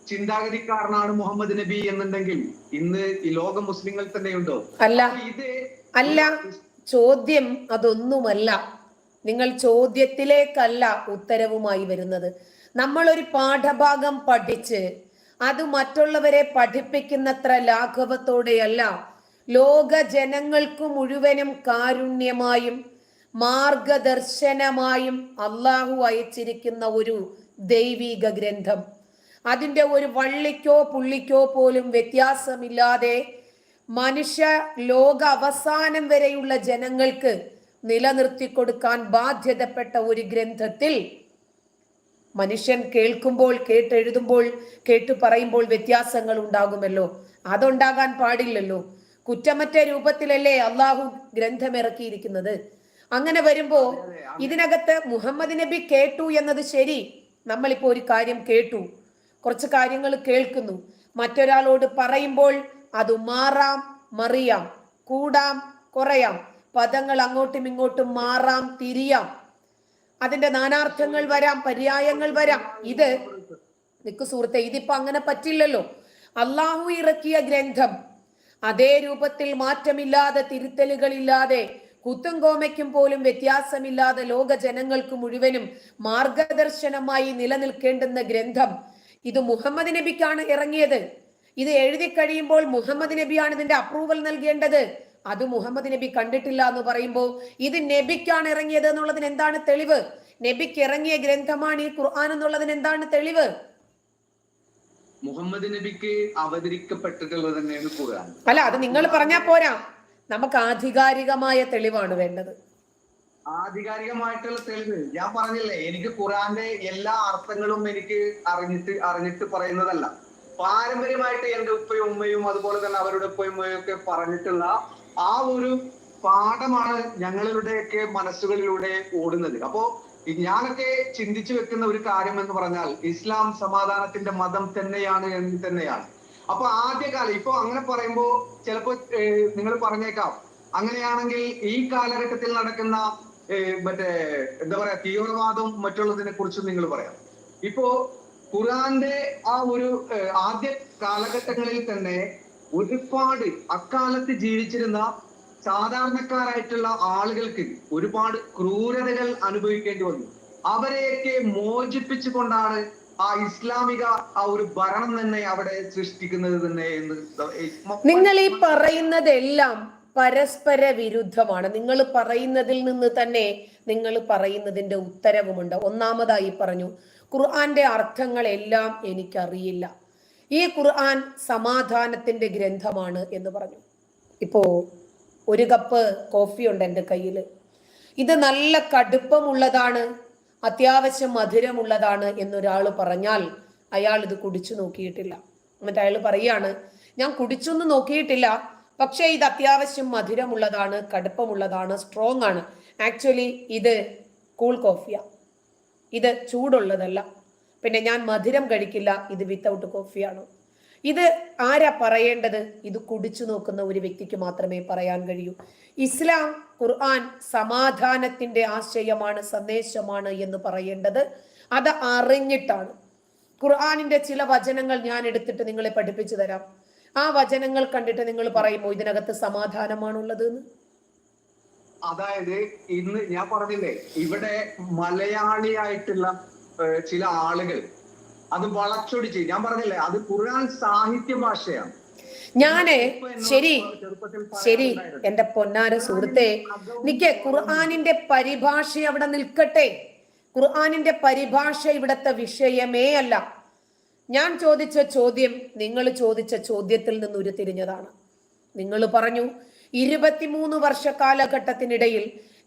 ചിന്താഗതിക്കാരനാണ് മുഹമ്മദ് നബി എന്നുണ്ടെങ്കിൽ ഇന്ന് ഈ ലോക മുസ്ലിങ്ങൾ തന്നെയുണ്ടോ? അല്ല, ചോദ്യം അതൊന്നുമല്ല. നിങ്ങൾ ചോദ്യത്തിലേക്കല്ല ഉത്തരവുമായി വരുന്നത്. നമ്മളൊരു പാഠഭാഗം പഠിച്ച് അത് മറ്റുള്ളവരെ പഠിപ്പിക്കുന്നത്ര ലാഘവത്തോടെയല്ല ലോക ജനങ്ങൾക്ക് മുഴുവനും കാരുണ്യമായും മാർഗദർശനമായും അള്ളാഹു അയച്ചിരിക്കുന്ന ഒരു ദൈവിക ഗ്രന്ഥം. അതിൻ്റെ ഒരു വള്ളിക്കോ പുള്ളിക്കോ പോലും വ്യത്യാസമില്ലാതെ മനുഷ്യ ലോക അവസാനം വരെയുള്ള ജനങ്ങൾക്ക് നിലനിർത്തി കൊടുക്കാൻ ബാധ്യതപ്പെട്ട ഒരു ഗ്രന്ഥത്തിൽ മനുഷ്യൻ കേൾക്കുമ്പോൾ, കേട്ടെഴുതുമ്പോൾ, കേട്ടു പറയുമ്പോൾ വ്യത്യാസങ്ങൾ ഉണ്ടാകുമല്ലോ. അതുണ്ടാകാൻ പാടില്ലല്ലോ. കുറ്റമറ്റ രൂപത്തിലല്ലേ അള്ളാഹു ഗ്രന്ഥം ഇറക്കിയിരിക്കുന്നത്. അങ്ങനെ വരുമ്പോ ഇതിനകത്ത് മുഹമ്മദ് നബി കേട്ടു എന്നത് ശരി. നമ്മളിപ്പോ ഒരു കാര്യം കേട്ടു, കുറച്ച് കാര്യങ്ങൾ കേൾക്കുന്നു, മറ്റൊരാളോട് പറയുമ്പോൾ അത് മാറാം മറിയാം, കൂടാം കുറയാം, പദങ്ങൾ അങ്ങോട്ടും ഇങ്ങോട്ടും മാറാം തിരിയാം, അതിന്റെ നാനാർത്ഥങ്ങൾ വരാം, പര്യായങ്ങൾ വരാം. ഇത് നിക്ക് സുഹൃത്തെ, ഇതിപ്പോ അങ്ങനെ പറ്റില്ലല്ലോ. അള്ളാഹു ഇറക്കിയ ഗ്രന്ഥം അതേ രൂപത്തിൽ മാറ്റമില്ലാതെ, തിരുത്തലുകളില്ലാതെ, കുത്തും കോമയ്ക്കും പോലും വ്യത്യാസമില്ലാതെ ലോക ജനങ്ങൾക്ക് മുഴുവനും മാർഗദർശനമായി നിലനിൽക്കേണ്ടുന്ന ഗ്രന്ഥം ഇത് മുഹമ്മദ് നബിക്കാണ് ഇറങ്ങിയത്. ഇത് എഴുതി കഴിയുമ്പോൾ മുഹമ്മദ് നബിയാണ് ഇതിന്റെ അപ്രൂവൽ നൽകേണ്ടത്. അത് മുഹമ്മദ് നബി കണ്ടിട്ടില്ല എന്ന് പറയുമ്പോൾ ഇത് നബിക്കാണ് ഇറങ്ങിയത് എന്നുള്ളതിന് എന്താണ് തെളിവ്? നബിക്ക് ഇറങ്ങിയ ഗ്രന്ഥമാണ് ഈ ഖുർആൻ എന്നുള്ളതിന് എന്താണ് തെളിവ്? മുഹമ്മദ് നബിക്ക് അവതരിക്കപ്പെട്ടിട്ടുള്ളത് തന്നെയാണ് ഖുർആൻ. അല്ല, അത് നിങ്ങൾ പറഞ്ഞാൽ പോരാ, നമുക്ക് ആധികാരികമായ തെളിവാണ് വേണ്ടത്. ആധികാരികമായിട്ടുള്ള തെളിവ് ഞാൻ പറഞ്ഞില്ലേ, എനിക്ക് ഖുർആന്റെ എല്ലാ അർത്ഥങ്ങളും എനിക്ക് അറിഞ്ഞിട്ട് പറയുന്നതല്ല. പാരമ്പര്യമായിട്ട് എന്റെ ഉപ്പയും ഉമ്മയും അതുപോലെ തന്നെ അവരുടെ ഉപ്പയും ഉമ്മയും ഒക്കെ പറഞ്ഞിട്ടുള്ള ആ ഒരു പാഠമാണ് ഞങ്ങളുടെയൊക്കെ മനസ്സുകളിലൂടെ ഓടുന്നത്. അപ്പോ ഞാനൊക്കെ ചിന്തിച്ചു വെക്കുന്ന ഒരു കാര്യം എന്ന് പറഞ്ഞാൽ ഇസ്ലാം സമാധാനത്തിന്റെ മതം തന്നെയാണ് എന്ന് തന്നെയാണ്. അപ്പൊ ആദ്യകാലം ഇപ്പൊ അങ്ങനെ പറയുമ്പോ ചിലപ്പോ നിങ്ങൾ പറഞ്ഞേക്കാം, അങ്ങനെയാണെങ്കിൽ ഈ കാലഘട്ടത്തിൽ നടക്കുന്ന മറ്റേ എന്താ പറയാ തീവ്രവാദവും മറ്റുള്ളതിനെ കുറിച്ചും നിങ്ങൾ പറയാം. ഇപ്പോ ഖുർആന്റെ ആ ഒരു ആദ്യ കാലഘട്ടങ്ങളിൽ തന്നെ ഒരുപാട് അക്കാലത്ത് ജീവിച്ചിരുന്ന സാധാരണക്കാരായിട്ടുള്ള ആളുകൾക്ക് ഒരുപാട് ക്രൂരതകൾ അനുഭവിക്കേണ്ടി വന്നു. അവരെയൊക്കെ മോചിപ്പിച്ചുകൊണ്ടാണ് ആ ഇസ്ലാമിക ആ ഒരു ഭരണം തന്നെ അവിടെ സൃഷ്ടിക്കുന്നത് തന്നെ എന്ന് നിങ്ങൾ ഈ പറയുന്നതെല്ലാം പരസ്പര വിരുദ്ധമാണ്. നിങ്ങൾ പറയുന്നതിൽ നിന്ന് തന്നെ നിങ്ങൾ പറയുന്നതിന്റെ ഉത്തരവുമുണ്ട്. ഒന്നാമതായി പറഞ്ഞു, ഖുർആന്റെ അർത്ഥങ്ങളെല്ലാം എനിക്കറിയില്ല, ഈ ഖുർആൻ സമാധാനത്തിന്റെ ഗ്രന്ഥമാണ് എന്ന് പറഞ്ഞു. ഇപ്പോ ഒരു കപ്പ് കോഫി ഉണ്ട് എൻ്റെ കയ്യിൽ, ഇത് നല്ല കടുപ്പമുള്ളതാണ്, അത്യാവശ്യം മധുരമുള്ളതാണ് എന്നൊരാൾ പറഞ്ഞാൽ അയാൾ ഇത് കുടിച്ചു നോക്കിയിട്ടില്ല. എന്നിട്ട് അയാൾ പറയാണ്, ഞാൻ കുടിച്ചൊന്നും നോക്കിയിട്ടില്ല, പക്ഷേ ഇത് അത്യാവശ്യം മധുരമുള്ളതാണ്, കടുപ്പമുള്ളതാണ്, സ്ട്രോങ് ആണ്. ആക്ച്വലി ഇത് കൂൾ കോഫിയാ, ഇത് ചൂടുള്ളതല്ല, പിന്നെ ഞാൻ മധുരം കഴിക്കില്ല, ഇത് വിത്തൗട്ട് കോഫിയാണ്. ഇത് ആരാ പറയേണ്ടത്? ഇത് കുടിച്ചു നോക്കുന്ന ഒരു വ്യക്തിക്ക് മാത്രമേ പറയാൻ കഴിയൂ. ഇസ്ലാം ഖുർആൻ സമാധാനത്തിന്റെ ആശയമാണ്, സന്ദേശമാണ് എന്ന് പറയേണ്ടത് അത് അറിഞ്ഞിട്ടാണ്. ഖുർആനിന്റെ ചില വചനങ്ങൾ ഞാൻ എടുത്തിട്ട് നിങ്ങളെ പഠിപ്പിച്ചു തരാം. ആ വചനങ്ങൾ കണ്ടിട്ട് നിങ്ങൾ പറയുമോ ഇതിനകത്ത് സമാധാനമാണുള്ളത് എന്ന്? അതായത് ഇന്ന് ഞാൻ പറഞ്ഞില്ലേ, ഇവിടെ മലയാളിയായിട്ടുള്ള ചില ആളുകൾ അത് വളച്ചൊടിച്ച്, ഞാൻ പറഞ്ഞില്ലേ, അത് ഖുർആൻ സാഹിത്യ ഭാഷയാണ്. ശരി എന്റെ പൊന്നാര സുഹൃത്തെ, നിക്ക് ഖുർആനിന്റെ പരിഭാഷ അവിടെ നിൽക്കട്ടെ. ഖുർആനിന്റെ പരിഭാഷ ഇവിടത്തെ വിഷയമേ അല്ല. ഞാൻ ചോദിച്ച ചോദ്യം നിങ്ങൾ ചോദിച്ച ചോദ്യത്തിൽ നിന്ന് ഉരുത്തിരിഞ്ഞതാണ്. നിങ്ങൾ പറഞ്ഞു 23 വർഷ കാലഘട്ടത്തിനിടയിൽ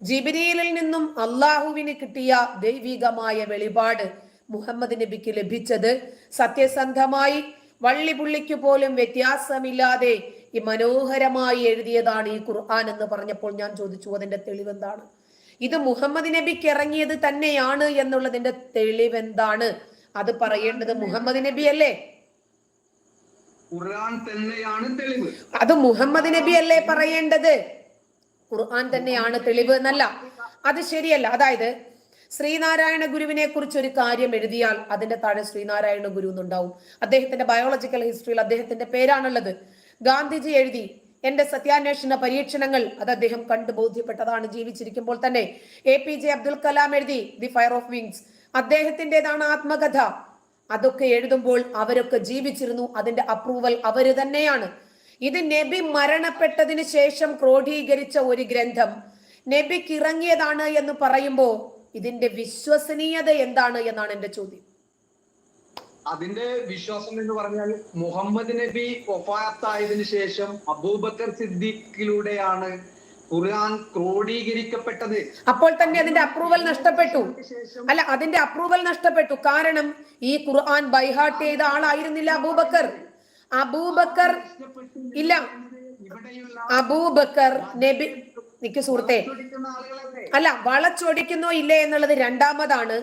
ജിബ്രീലിൽ നിന്നും അള്ളാഹുവിന് കിട്ടിയ ദൈവികമായ വെളിപാട് മുഹമ്മദ് നബിക്ക് ലഭിച്ചത് സത്യസന്ധമായി വള്ളിപുള്ളിക്ക് പോലും വ്യത്യാസമില്ലാതെ ഈ മനോഹരമായി എഴുതിയതാണ് ഈ ഖുർആൻ എന്ന് പറഞ്ഞപ്പോൾ ഞാൻ ചോദിച്ചു, അതിന്റെ തെളിവെന്താണ്? ഇത് മുഹമ്മദ് നബിക്ക് ഇറങ്ങിയത് തന്നെയാണ് എന്നുള്ളതിന്റെ തെളിവെന്താണ്? അത് പറയേണ്ടത് മുഹമ്മദ് നബി അല്ലേ? ഖുർആൻ തന്നെയാണ് തെളിവ്. അത് മുഹമ്മദ് നബി അല്ലേ പറയേണ്ടത്? ഖുർആൻ തന്നെയാണ് തെളിവ് എന്നല്ല. അത് ശരിയല്ല. അതായത് ശ്രീനാരായണ ഗുരുവിനെ കുറിച്ച് ഒരു കാര്യം എഴുതിയാൽ അതിന്റെ താഴെ ശ്രീനാരായണ ഗുരു എന്നുണ്ടാവും. അദ്ദേഹത്തിന്റെ ബയോളജിക്കൽ ഹിസ്റ്ററിയിൽ അദ്ദേഹത്തിന്റെ പേരാണുള്ളത്. ഗാന്ധിജി എഴുതി എന്റെ സത്യാന്വേഷണ പരീക്ഷണങ്ങൾ, അത് അദ്ദേഹം കണ്ടു ബോധ്യപ്പെട്ടതാണ് ജീവിച്ചിരിക്കുമ്പോൾ തന്നെ. APJ അബ്ദുൽ കലാം എഴുതി ദി ഫയർ ഓഫ് വിങ്സ്, അദ്ദേഹത്തിൻ്റെതാണ് ആത്മകഥ. അതൊക്കെ എഴുതുമ്പോൾ അവരൊക്കെ ജീവിച്ചിരുന്നു, അതിന്റെ അപ്രൂവൽ അവര് തന്നെയാണ്. ഇത് നബി മരണപ്പെട്ടതിന് ശേഷം ക്രോഡീകരിച്ച ഒരു ഗ്രന്ഥം നബിക്ക് ഇറങ്ങിയതാണ് എന്ന് പറയുമ്പോ ഇതിന്റെ വിശ്വസനീയത എന്താണ് എന്നാണ് എന്റെ ചോദ്യം. അതിന്റെ വിശ്വാസം എന്ന് പറഞ്ഞാൽ മുഹമ്മദ് നബി വഫാത്തായതിനു ശേഷം അബൂബക്കർ സിദ്ദീഖിലൂടെയാണ് ഖുർആൻ ക്രോഡീകരിക്കപ്പെട്ടത്. അപ്പോൾ തന്നെ അതിന്റെ അപ്രൂവൽ നഷ്ടപ്പെട്ടു. അല്ല, അതിന്റെ അപ്രൂവൽ നഷ്ടപ്പെട്ടു. കാരണം ഈ ഖുർആൻ ബൈഹാർട്ട് ചെയ്ത ആളായിരുന്നില്ല അബൂബക്കർ. അബൂബക്കർ ഇല്ല, അബൂബക്കർ നബി നിക്ക് സുഹൃത്തെ, അല്ല വളച്ചൊടിക്കുന്നോ ഇല്ലേ എന്നുള്ളത് രണ്ടാമതാണ്.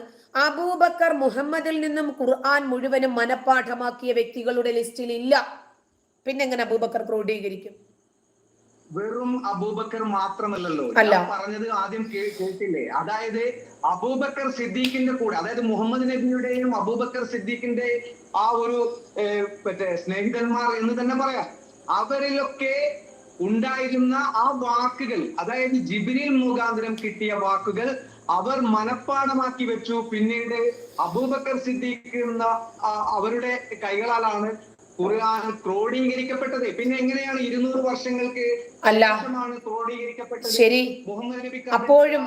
അബൂബക്കർ മുഹമ്മദിൽ നിന്നും ഖുർആൻ മുഴുവനും മനഃപ്പാഠമാക്കിയ വ്യക്തികളുടെ ലിസ്റ്റിൽ ഇല്ല. പിന്നെങ്ങനെ അബൂബക്കർ ക്രോഡീകരിക്കും? വെറും അബൂബക്കർ മാത്രമല്ലല്ലോ പറഞ്ഞത്, ആദ്യം കേട്ടില്ലേ? അതായത് അബൂബക്കർ സിദ്ദീഖിന്റെ കൂടെ, അതായത് മുഹമ്മദ് നബിയുടെയും അബൂബക്കർ സിദ്ദീഖിന്റെ ആ ഒരു സ്നേഹിതന്മാർ എന്ന് തന്നെ പറയാം, അവരിലൊക്കെ ഉണ്ടായിരുന്ന ആ വാക്കുകൾ, അതായത് ജിബ്രീൽ മുഖാന്തരം കിട്ടിയ വാക്കുകൾ അവർ മനഃപ്പാഠമാക്കി വെച്ചു. പിന്നീട് അബൂബക്കർ സിദ്ദീഖ് എന്ന അവരുടെ കൈകളാലാണ് ഖുർആൻ ക്രോഡീകരിക്കപ്പെട്ടത്. പിന്നെ എങ്ങനെയാണ് 200 വർഷങ്ങൾക്ക് ക്രോഡീകരിക്കപ്പെട്ടത്? ശരി, മുഹമ്മദ് നബി അപ്പോഴും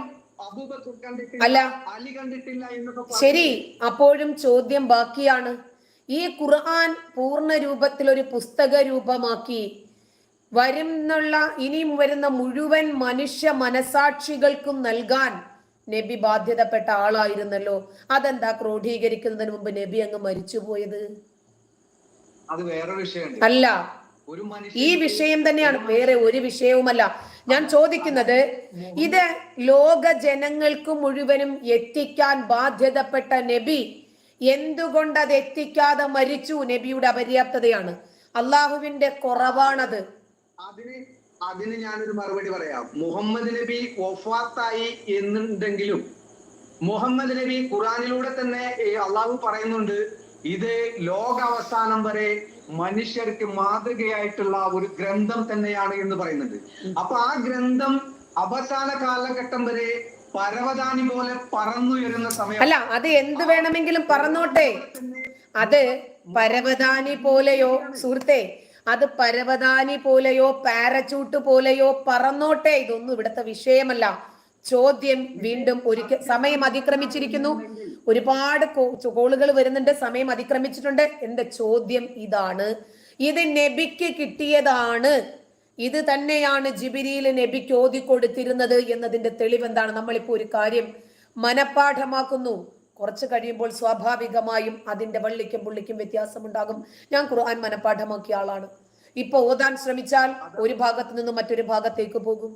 അബൂബക്കർ കണ്ടിട്ടില്ല, അല്ല അലി കണ്ടിട്ടില്ല എന്നൊക്കെ. ശരി, അപ്പോഴും ചോദ്യം ബാക്കിയാണ്. ഈ ഖുർആൻ പൂർണ്ണ രൂപത്തിൽ ഒരു പുസ്തക രൂപമാക്കി വരുന്നുള്ള ഇനിയും വരുന്ന മുഴുവൻ മനുഷ്യ മനസാക്ഷികൾക്കും നൽകാൻ നബി ബാധ്യതപ്പെട്ട ആളായിരുന്നല്ലോ. അതെന്താ ക്രോഡീകരിക്കുന്നതിന് മുമ്പ് നബി അങ്ങ് മരിച്ചുപോയത്? അത് വേറെ വിഷയം അല്ല, ഈ വിഷയം തന്നെയാണ്, വേറെ ഒരു വിഷയവുമല്ല. ഞാൻ ചോദിക്കുന്നത്, ഇത് ലോക ജനങ്ങൾക്ക് മുഴുവനും എത്തിക്കാൻ ബാധ്യതപ്പെട്ട നബി എന്തുകൊണ്ട് അത് എത്തിക്കാതെ മരിച്ചു? നബിയുടെ അപര്യാപ്തതയാണ്, അള്ളാഹുവിന്റെ കുറവാണത്. അതിന് ഞാനൊരു മറുപടി പറയാം. മുഹമ്മദ് നബി വഫാത്തായി എന്നുണ്ടെങ്കിലും മുഹമ്മദ് നബി ഖുർആനിലൂടെ തന്നെ അള്ളാഹു പറയുന്നുണ്ട്, ഇത് ലോകാവസാനം വരെ മനുഷ്യർക്ക് മാതൃകയായിട്ടുള്ള ഒരു ഗ്രന്ഥം തന്നെയാണ് എന്ന് പറയുന്നുണ്ട്. അപ്പൊ ആ ഗ്രന്ഥം അവസാന കാലഘട്ടം വരെ പരവതാനി പോലെ പറന്നുയരുന്ന സമയം. അല്ല, അത് എന്ത് വേണമെങ്കിലും പറന്നോട്ടെ, അത് പരവതാനി പോലെയോ സുഹൃത്തെ, അത് പരവതാനി പോലെയോ പാരച്ചൂട്ട് പോലെയോ പറന്നോട്ടെ, ഇതൊന്നും ഇവിടുത്തെ വിഷയമല്ല. ചോദ്യം വീണ്ടും ഒരിക്കൽ, സമയം അതിക്രമിച്ചിരിക്കുന്നു, ഒരുപാട് കോളുകൾ വരുന്നുണ്ട്, സമയം അതിക്രമിച്ചിട്ടുണ്ട്. എന്റെ ചോദ്യം ഇതാണ്, ഇത് നബിക്ക് കിട്ടിയതാണ്, ഇത് തന്നെയാണ് ജിബ്രീൽ നബിക്ക് ഓതിക്കൊടുത്തിരുന്നത് എന്നതിന്റെ തെളിവ് എന്താണ്? നമ്മളിപ്പോ ഒരു കാര്യം മനഃപ്പാഠമാക്കുന്നു, കുറച്ച് കഴിയുമ്പോൾ സ്വാഭാവികമായും അതിന്റെ വള്ളിക്കും പുള്ളിക്കും വ്യത്യാസമുണ്ടാകും. ഞാൻ ഖുർആൻ മനഃപ്പാഠമാക്കിയ ആളാണ്. ഇപ്പൊ ഓതാൻ ശ്രമിച്ചാൽ ഒരു ഭാഗത്ത് നിന്ന് മറ്റൊരു ഭാഗത്തേക്ക് പോകും.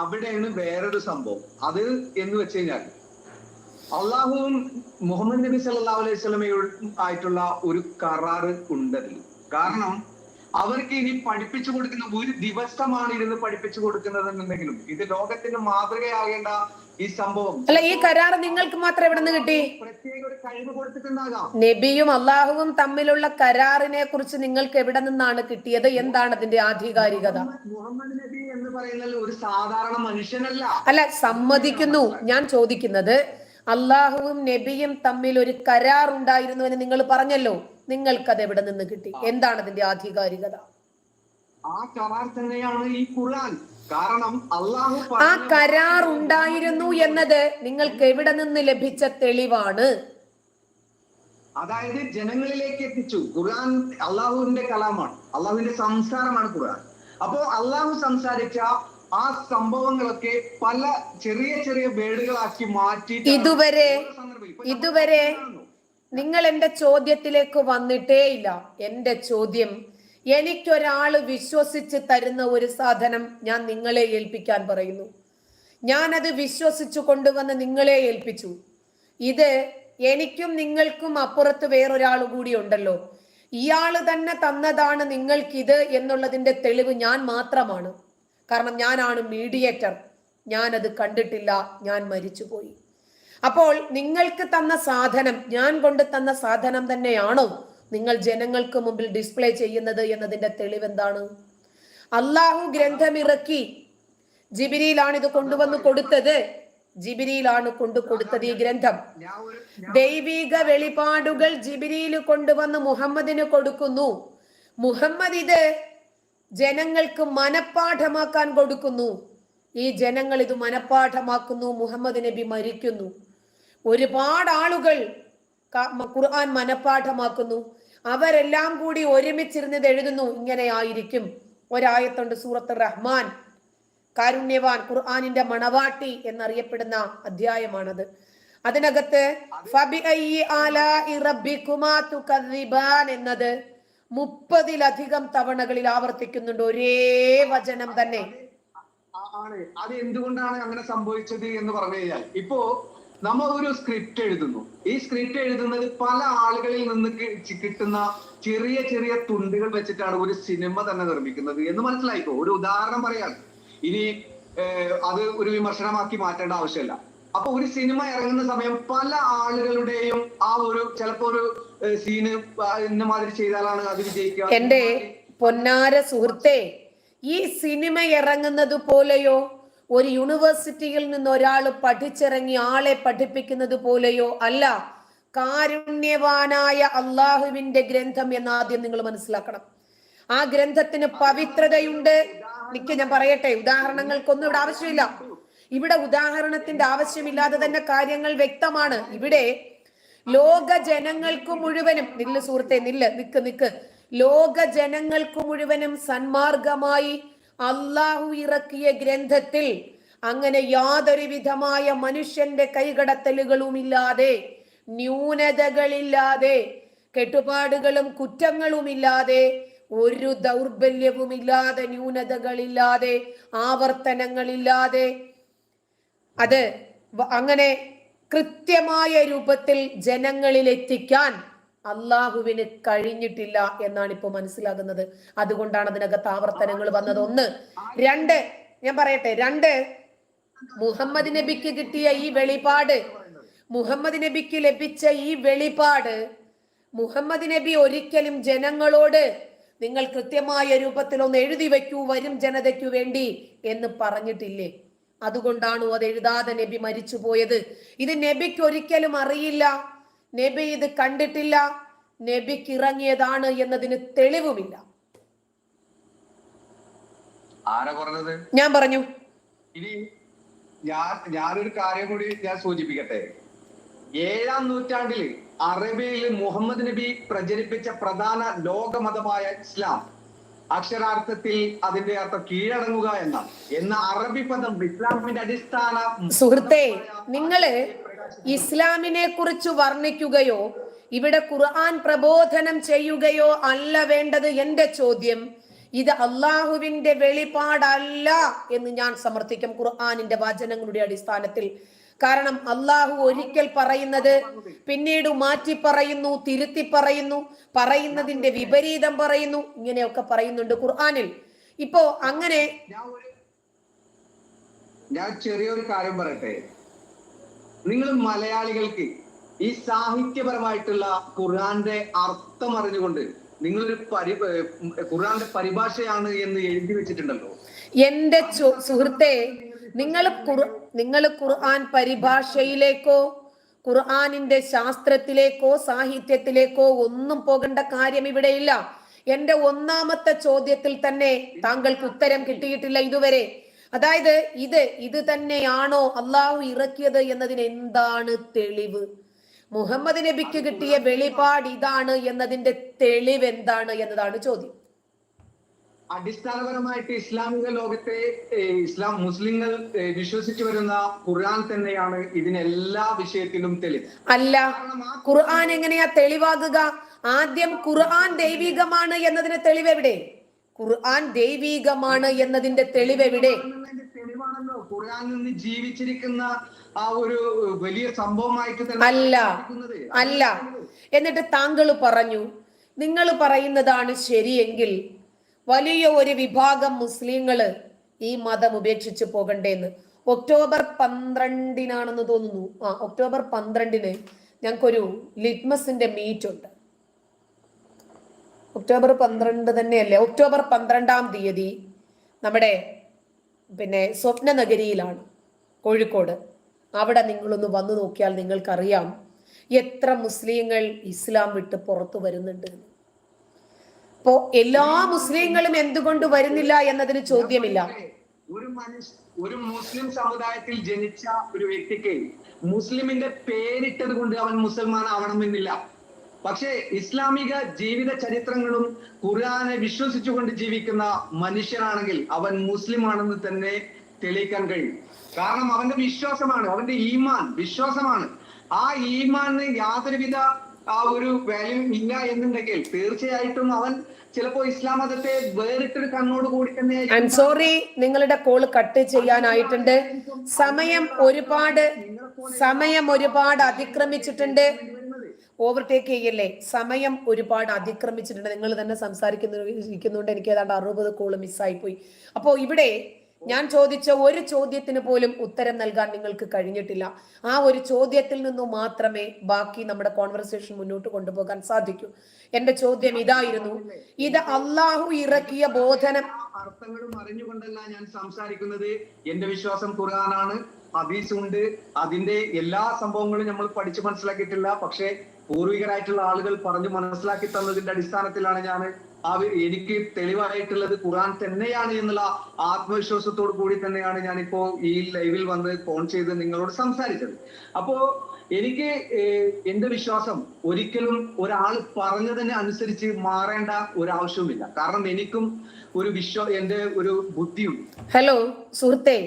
അവിടെയാണ് വേറൊരു സംഭവം. അത് എന്ന് വെച്ച് കഴിഞ്ഞാൽ അള്ളാഹുവും മുഹമ്മദ് നബി സല്ലല്ലാഹു അലൈഹി വസല്ലമയും ആയിട്ടുള്ള ഒരു കരാറ് ഉണ്ടതിൽ. കാരണം അവർക്ക് ഇനി പഠിപ്പിച്ചു കൊടുക്കുന്ന ഒരു ദിവസമാണ് ഇരുന്ന് പഠിപ്പിച്ചു കൊടുക്കുന്നതെന്നുണ്ടെങ്കിലും ഇത് ലോകത്തിന് മാതൃകയാകേണ്ട ഈ സംഭവം. അല്ല, ഈ കരാർ നിങ്ങൾക്ക് മാത്രം എവിടെ നിന്ന് കിട്ടി? പ്രത്യേക ഒരു കഴിവ് കൊടുത്തിട്ടുണ്ടാകാം. നബിയും അള്ളാഹുവും തമ്മിലുള്ള കരാറിനെ കുറിച്ച് നിങ്ങൾക്ക് എവിടെ നിന്നാണ് കിട്ടിയത്? എന്താണ് അതിന്റെ ആധികാരികത? മുഹമ്മദ് നബി എന്ന് പറയുന്നത് ഒരു സാധാരണ മനുഷ്യനല്ല. അല്ല, സമ്മതിക്കുന്നു. ഞാൻ ചോദിക്കുന്നത്, അള്ളാഹുവും നബിയും തമ്മിൽ ഒരു കരാർ ഉണ്ടായിരുന്നു എന്ന് നിങ്ങൾ പറഞ്ഞല്ലോ, നിങ്ങൾക്കത് എവിടെ നിന്ന് കിട്ടി? എന്താണ് അതിന്റെ ആധികാരികത? ആ കരാർ തന്നെയാണ് ഈ ഖുർആൻ. കാരണം അള്ളാഹു ആ കരാർ ഉണ്ടായിരുന്നു എന്നത് നിങ്ങൾക്ക് എവിടെ നിന്ന് ലഭിച്ച തെളിവാണ്? അതായത് ജനങ്ങളിലേക്ക് എത്തിച്ചു. ഖുർആൻ അള്ളാഹുവിന്റെ കലാമാണ്, അള്ളാഹുവിന്റെ സംസാരമാണ് ഖുർആൻ. അപ്പോ അള്ളാഹു സംസാരിച്ച ആ സംഭവങ്ങളൊക്കെ പല ചെറിയ ചെറിയ വേർഡുകളാക്കി മാറ്റി ഇതുവരെ നിങ്ങൾ എന്റെ ചോദ്യത്തിലേക്ക് വന്നിട്ടേ ഇല്ല. എന്റെ ചോദ്യം, എനിക്കൊരാള് വിശ്വസിച്ച് തരുന്ന ഒരു സാധനം ഞാൻ നിങ്ങളെ ഏൽപ്പിക്കാൻ പറയുന്നു, ഞാനത് വിശ്വസിച്ചു കൊണ്ടുവന്ന് നിങ്ങളെ ഏൽപ്പിച്ചു. ഇത് എനിക്കും നിങ്ങൾക്കും അപ്പുറത്ത് വേറൊരാൾ കൂടി ഉണ്ടല്ലോ, ഇയാള് തന്നെ തന്നതാണ് നിങ്ങൾക്കിത് എന്നുള്ളതിന്റെ തെളിവ് ഞാൻ മാത്രമാണ്. കാരണം ഞാനാണ് മീഡിയേറ്റർ. ഞാനത് കണ്ടിട്ടില്ല, ഞാൻ മരിച്ചുപോയി. അപ്പോൾ നിങ്ങൾക്ക് തന്ന സാധനം, ഞാൻ കൊണ്ട് തന്ന സാധനം തന്നെയാണോ നിങ്ങൾ ജനങ്ങൾക്ക് മുമ്പിൽ ഡിസ്പ്ലേ ചെയ്യുന്നത് എന്നതിന്റെ തെളിവ് എന്താണ്? അള്ളാഹു ഗ്രന്ഥമിറക്കി, ജിബ്രീലാണ് ഇത് കൊണ്ടുവന്ന് കൊടുത്തത്. ജിബ്രീലാണ് കൊടുത്തത് ഈ ഗ്രന്ഥം. ദൈവിക വെളിപാടുകൾ ജിബ്രീൽ കൊണ്ടുവന്ന് മുഹമ്മദിന് കൊടുക്കുന്നു. മുഹമ്മദ് ഇത് ജനങ്ങൾക്ക് മനഃപ്പാഠമാക്കാൻ കൊടുക്കുന്നു. ഈ ജനങ്ങൾ ഇത് മനഃപ്പാഠമാക്കുന്നു. മുഹമ്മദ് നബി മരിക്കുന്നു. ഒരുപാട് ആളുകൾ ഖുർആൻ മനഃപ്പാഠമാക്കുന്നു. അവരെല്ലാം കൂടി ഒരുമിച്ചിരുന്നത് എഴുതുന്നു. ഇങ്ങനെ ആയിരിക്കും. ഒരായത്തുണ്ട്, സൂറത്ത് റഹ്മാൻ, കാരുണ്യവാൻ, ഖുർആനിന്റെ മണവാട്ടി എന്നറിയപ്പെടുന്ന അധ്യായമാണത്. അതിനകത്ത് എന്നത് 30-ലധികം തവണകളിൽ ആവർത്തിക്കുന്നുണ്ട്, ഒരേ വചനം തന്നെ. അത് എന്തുകൊണ്ടാണ് അങ്ങനെ സംഭവിച്ചത് എന്ന് പറഞ്ഞു കഴിഞ്ഞാൽ, ഇപ്പോ നമ്മൾ ഒരു സ്ക്രിപ്റ്റ് എഴുതുന്നു. ഈ സ്ക്രിപ്റ്റ് എഴുതുന്നത് പല ആളുകളിൽ നിന്ന് കിട്ടുന്ന ചെറിയ ചെറിയ തുണ്ടുകൾ വെച്ചിട്ടാണ് ഒരു സിനിമ തന്നെ നിർമ്മിക്കുന്നത് എന്ന് മനസ്സിലായിക്കോ. ഒരു ഉദാഹരണം പറയാണ്, ഇനി അത് ഒരു വിമർശനമാക്കി മാറ്റേണ്ട ആവശ്യമില്ല. അപ്പൊ ഒരു സിനിമ ഇറങ്ങുന്ന സമയം പല ആളുകളുടെയും ആ ഒരു ചിലപ്പോ ഒരു സീന് ഇന്ന മാതിരി ചെയ്താലാണ് അത് വിജയിക്കുക. എന്റെ പൊന്നാര സുഹൃത്തെ, ഈ സിനിമ ഇറങ്ങുന്നത് പോലെയോ ഒരു യൂണിവേഴ്സിറ്റിയിൽ നിന്ന് ഒരാൾ പഠിച്ചിറങ്ങി ആളെ പഠിപ്പിക്കുന്നത് പോലെയോ അല്ല കാരുണ്യവാനായ അള്ളാഹുവിന്റെ ഗ്രന്ഥം എന്ന് ആദ്യം നിങ്ങൾ മനസ്സിലാക്കണം. ആ ഗ്രന്ഥത്തിന് പവിത്രതയുണ്ട്. ഞാൻ പറയട്ടെ, ഉദാഹരണങ്ങൾക്കൊന്നും ഇവിടെ ആവശ്യമില്ല. ഇവിടെ ഉദാഹരണത്തിന്റെ ആവശ്യമില്ലാതെ തന്നെ കാര്യങ്ങൾ വ്യക്തമാണ്. ഇവിടെ ലോക ജനങ്ങൾക്ക് മുഴുവനും സുഹൃത്തെ നിക്ക് ലോക ജനങ്ങൾക്ക് മുഴുവനും സന്മാർഗമായി അള്ളാഹു ഇറക്കിയ ഗ്രന്ഥത്തിൽ അങ്ങനെ യാതൊരു വിധമായ മനുഷ്യന്റെ കൈകടത്തലുകളും ഇല്ലാതെ, ന്യൂനതകളില്ലാതെ, കെട്ടുപാടുകളും കുറ്റങ്ങളും ഇല്ലാതെ, ഒരു ദൗർബല്യവുമില്ലാതെ, ന്യൂനതകളില്ലാതെ, ആവർത്തനങ്ങളില്ലാതെ, അത് അങ്ങനെ കൃത്യമായ രൂപത്തിൽ ജനങ്ങളിൽ എത്തിക്കാൻ അള്ളാഹുവിന് കഴിഞ്ഞിട്ടില്ല എന്നാണ് ഇപ്പൊ മനസ്സിലാകുന്നത്. അതുകൊണ്ടാണ് അതിനകത്ത് ആവർത്തനങ്ങൾ വന്നത്. 1. 2, ഞാൻ പറയട്ടെ. 2, മുഹമ്മദ് നബിക്ക് കിട്ടിയ ഈ വെളിപാട്, മുഹമ്മദ് നബിക്ക് ലഭിച്ച ഈ വെളിപാട്, മുഹമ്മദ് നബി ഒരിക്കലും ജനങ്ങളോട് നിങ്ങൾ കൃത്യമായ രൂപത്തിൽ ഒന്ന് എഴുതി വെക്കൂ വരും ജനതയ്ക്കു വേണ്ടി എന്ന് പറഞ്ഞിട്ടില്ലേ? അതുകൊണ്ടാണ് അത് എഴുതാതെ നബി മരിച്ചു പോയത്. ഇത് നബിക്ക് ഒരിക്കലും അറിയില്ല, നബി ഇത് കണ്ടിട്ടില്ല, നബിക്ക് ഇറങ്ങിയതാണ് എന്നതിന് തെളിവുമില്ല. ആരാ പറഞ്ഞത്? ഞാൻ പറഞ്ഞു. ഇനി ഞാനൊരു കാര്യം കൂടി ഞാൻ സൂചിപ്പിക്കട്ടെ. 7-ാം നൂറ്റാണ്ടിൽ അറബിയിൽ മുഹമ്മദ് നബി പ്രചരിപ്പിച്ച പ്രധാന ലോകമതമായ ഇസ്ലാം, അക്ഷരാർത്ഥത്തിൽ അതിന്റെ അർത്ഥം കീഴടങ്ങുക എന്ന അറബി പദം ഇസ്ലാമിന്റെ അടിസ്ഥാന. സുഹൃത്തെ, നിങ്ങള് ഇസ്ലാമിനെ കുറിച്ച് വർണ്ണിക്കുകയോ ഇവിടെ ഖുർആൻ പ്രബോധനം ചെയ്യുകയോ അല്ല വേണ്ടത്. എന്റെ ചോദ്യം, ഇത് അള്ളാഹുവിന്റെ വെളിപാടല്ല എന്ന് ഞാൻ സമർത്ഥിക്കും ഖുർആനിന്റെ വചനങ്ങളുടെ അടിസ്ഥാനത്തിൽ. കാരണം അള്ളാഹു ഒരിക്കൽ പറയുന്നത് പിന്നീട് മാറ്റി പറയുന്നു, തിരുത്തി പറയുന്നു, പറയുന്നതിന്റെ വിപരീതം പറയുന്നു, ഇങ്ങനെയൊക്കെ പറയുന്നുണ്ട് ഖുർആനിൽ. ഇപ്പോ അങ്ങനെ ഞാൻ ചെറിയൊരു കാര്യം പറയട്ടെ. നിങ്ങൾ മലയാളികൾക്ക് ഈ സാഹിത്യപരമായിട്ടുള്ള ഖുർആന്റെ അർത്ഥം അറിഞ്ഞുകൊണ്ട് നിങ്ങളൊരു ഖുർആന്റെ പരിഭാഷയാണ് എന്ന് എഴുതി വെച്ചിട്ടുണ്ടല്ലോ. എന്റെ സുഹൃത്തെ, നിങ്ങൾ ഖുർആൻ പരിഭാഷയിലേക്കോ ഖുർആനിന്റെ ശാസ്ത്രത്തിലേക്കോ സാഹിത്യത്തിലേക്കോ ഒന്നും പോകേണ്ട കാര്യം ഇവിടെയില്ല. എന്റെ ഒന്നാമത്തെ ചോദ്യത്തിൽ തന്നെ താങ്കൾക്ക് ഉത്തരം കിട്ടിയിട്ടില്ല ഇതുവരെ. അതായത് ഇത് തന്നെയാണോ അള്ളാഹു ഇറക്കിയത് എന്നതിന് എന്താണ് തെളിവ്? മുഹമ്മദ് നബിക്ക് കിട്ടിയ വെളിപാട് ഇതാണ് എന്നതിന്റെ തെളിവ് എന്താണ് എന്നതാണ് ചോദ്യം. അടിസ്ഥാനപരമായിട്ട് ഇസ്ലാമിക ലോകത്തെ മുസ്ലിങ്ങൾ വിശ്വസിച്ചു വരുന്ന ഖുർആൻ തന്നെയാണ് ഇതിനെല്ലാ വിഷയത്തിലും തെളിവ്. അല്ല, ഖുർആൻ എങ്ങനെയാ തെളിവാകുക? ആദ്യം ഖുർആൻ ദൈവികമാണ് എന്നതിന് തെളിവ് എവിടെ? ഖുർആൻ ദൈവികമാണ് എന്നതിന്റെ തെളിവ് എവിടെ? തെളിവാണല്ലോ ഖുർആനിൽ നിന്ന് ജീവിച്ചിരിക്കുന്ന ആ ഒരു വലിയ സംഭവമായിട്ട് അല്ല. എന്നിട്ട് താങ്കൾ പറഞ്ഞു, നിങ്ങൾ പറയുന്നതാണ് ശരിയെങ്കിൽ വലിയ ഒരു വിഭാഗം മുസ്ലിങ്ങള് ഈ മതം ഉപേക്ഷിച്ച് പോകണ്ടേന്ന്. ഒക്ടോബർ 12 തോന്നുന്നു. ഒക്ടോബർ 12 ഞങ്ങൾക്കൊരു ലിറ്റ്മസിന്റെ മീറ്റ് ഉണ്ട്. ഒക്ടോബർ 12 തന്നെയല്ലേ? ഒക്ടോബർ 12-ാം തീയതി നമ്മുടെ സ്വപ്ന നഗരിയിലാണ്, കോഴിക്കോട്. അവിടെ നിങ്ങളൊന്ന് വന്നു നോക്കിയാൽ നിങ്ങൾക്കറിയാം എത്ര മുസ്ലിങ്ങൾ ഇസ്ലാം വിട്ട് പുറത്തു വരുന്നുണ്ട്. അപ്പോ എല്ലാ മുസ്ലിങ്ങളും എന്തുകൊണ്ട് വരുന്നില്ല എന്നതിന് ചോദ്യമില്ല. ഒരു മുസ്ലിം സമുദായത്തിൽ ജനിച്ച ഒരു വ്യക്തിക്ക് മുസ്ലിമിന്റെ പേരിട്ടത് കൊണ്ട് അവൻ മുസൽമാൻ ആവണമെന്നില്ല. പക്ഷേ ഇസ്ലാമിക ജീവിത ചരിത്രങ്ങളും ഖുർആനെ വിശ്വസിച്ചുകൊണ്ട് ജീവിക്കുന്ന മനുഷ്യനാണെങ്കിൽ അവൻ മുസ്ലിം ആണെന്ന് തന്നെ തെളിയിക്കാൻ കഴിയും. കാരണം അവന്റെ വിശ്വാസമാണ്, അവന്റെ ഈമാൻ വിശ്വാസമാണ്. ആ ഈമാന് യാതൊരുവിധ ആ ഒരു വാല്യൂ ഇല്ല എന്നുണ്ടെങ്കിൽ തീർച്ചയായിട്ടും അവൻ ചിലപ്പോ ഇസ്ലാം മതത്തെ വേറിട്ടൊരു കണ്ണോട് കൂടി തന്നെ. സോറി, നിങ്ങളുടെ കോള് കട്ട് ചെയ്യാനായിട്ടുണ്ട്. സമയം ഒരുപാട് അതിക്രമിച്ചിട്ടുണ്ട്. ഓവർടേക്ക് ചെയ്യല്ലേ? സമയം ഒരുപാട് അതിക്രമിച്ചിട്ടുണ്ട്. നിങ്ങൾ തന്നെ സംസാരിക്കുന്നുണ്ട്. എനിക്ക് ഏതാണ്ട് 60 കോള് മിസ്സായി പോയി. അപ്പോ ഇവിടെ ഞാൻ ചോദിച്ച ഒരു ചോദ്യത്തിന് പോലും ഉത്തരം നൽകാൻ നിങ്ങൾക്ക് കഴിഞ്ഞിട്ടില്ല. ആ ഒരു ചോദ്യത്തിൽ നിന്നു മാത്രമേ ബാക്കി നമ്മുടെ കോൺവെർസേഷൻ മുന്നോട്ട് കൊണ്ടുപോകാൻ സാധിക്കൂ. എന്റെ ചോദ്യം ഇതായിരുന്നു, ഇത് അള്ളാഹു ഇറക്കിയ ബോധനം. അർത്ഥങ്ങളും അറിഞ്ഞുകൊണ്ടല്ല ഞാൻ സംസാരിക്കുന്നത്. എന്റെ വിശ്വാസം ഖുർആനാണ്, ഹദീസുണ്ട്. അതിന്റെ എല്ലാ സംഭവങ്ങളും നമ്മൾ പഠിച്ചു മനസ്സിലാക്കിയിട്ടില്ല. പക്ഷെ പൂർവികരായിട്ടുള്ള ആളുകൾ പറഞ്ഞു മനസ്സിലാക്കി തന്നതിന്റെ അടിസ്ഥാനത്തിലാണ് ഞാൻ എനിക്ക് തെളിവായിട്ടുള്ളത് ഖുർആൻ തന്നെയാണ് എന്നുള്ള ആത്മവിശ്വാസത്തോടു കൂടി തന്നെയാണ് ഞാനിപ്പോ ഈ ലൈവിൽ വന്ന് ഫോൺ ചെയ്ത് നിങ്ങളോട് സംസാരിച്ചത്. അപ്പോ എനിക്ക് എന്റെ വിശ്വാസം ഒരിക്കലും ഒരാൾ പറഞ്ഞതിനെ അനുസരിച്ച് മാറേണ്ട ഒരാവശ്യവുമില്ല. കാരണം എനിക്കും ഒരു എന്റെ ഒരു ബുദ്ധിയുണ്ട്. ഹലോ സുഹൃത്തെ,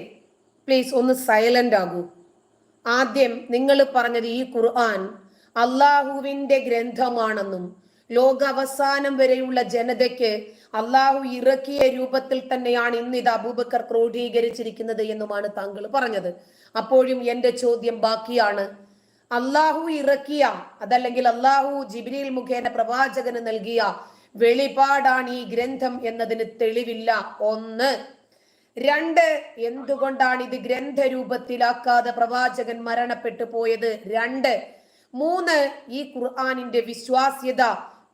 പ്ലീസ് ഒന്ന് സൈലന്റ് ആകൂ. ആദ്യം നിങ്ങൾ പറഞ്ഞത് ഈ ഖുർആൻ അള്ളാഹുവിന്റെ ഗ്രന്ഥമാണെന്നും ലോകാവസാനം വരെയുള്ള ജനതയ്ക്ക് അള്ളാഹു ഇറക്കിയ രൂപത്തിൽ തന്നെയാണ് ഇന്ന് ഇത് അബൂബക്കർ ക്രോഡീകരിച്ചിരിക്കുന്നത് എന്നുമാണ് താങ്കൾ പറഞ്ഞത്. അപ്പോഴും എന്റെ ചോദ്യം ബാക്കിയാണ്. അള്ളാഹു ഇറക്കിയ, അതല്ലെങ്കിൽ അള്ളാഹു ജിബ്രീൽ മുഖേന പ്രവാചകന് നൽകിയ വെളിപാടാണ് ഈ ഗ്രന്ഥം എന്നതിന് തെളിവില്ല. 1. 2, എന്തുകൊണ്ടാണ് ഇത് ഗ്രന്ഥരൂപത്തിലാക്കാതെ പ്രവാചകൻ മരണപ്പെട്ടു പോയത്? 2. 3, ഈ ഖുർആനിന്റെ വിശ്വാസ്യത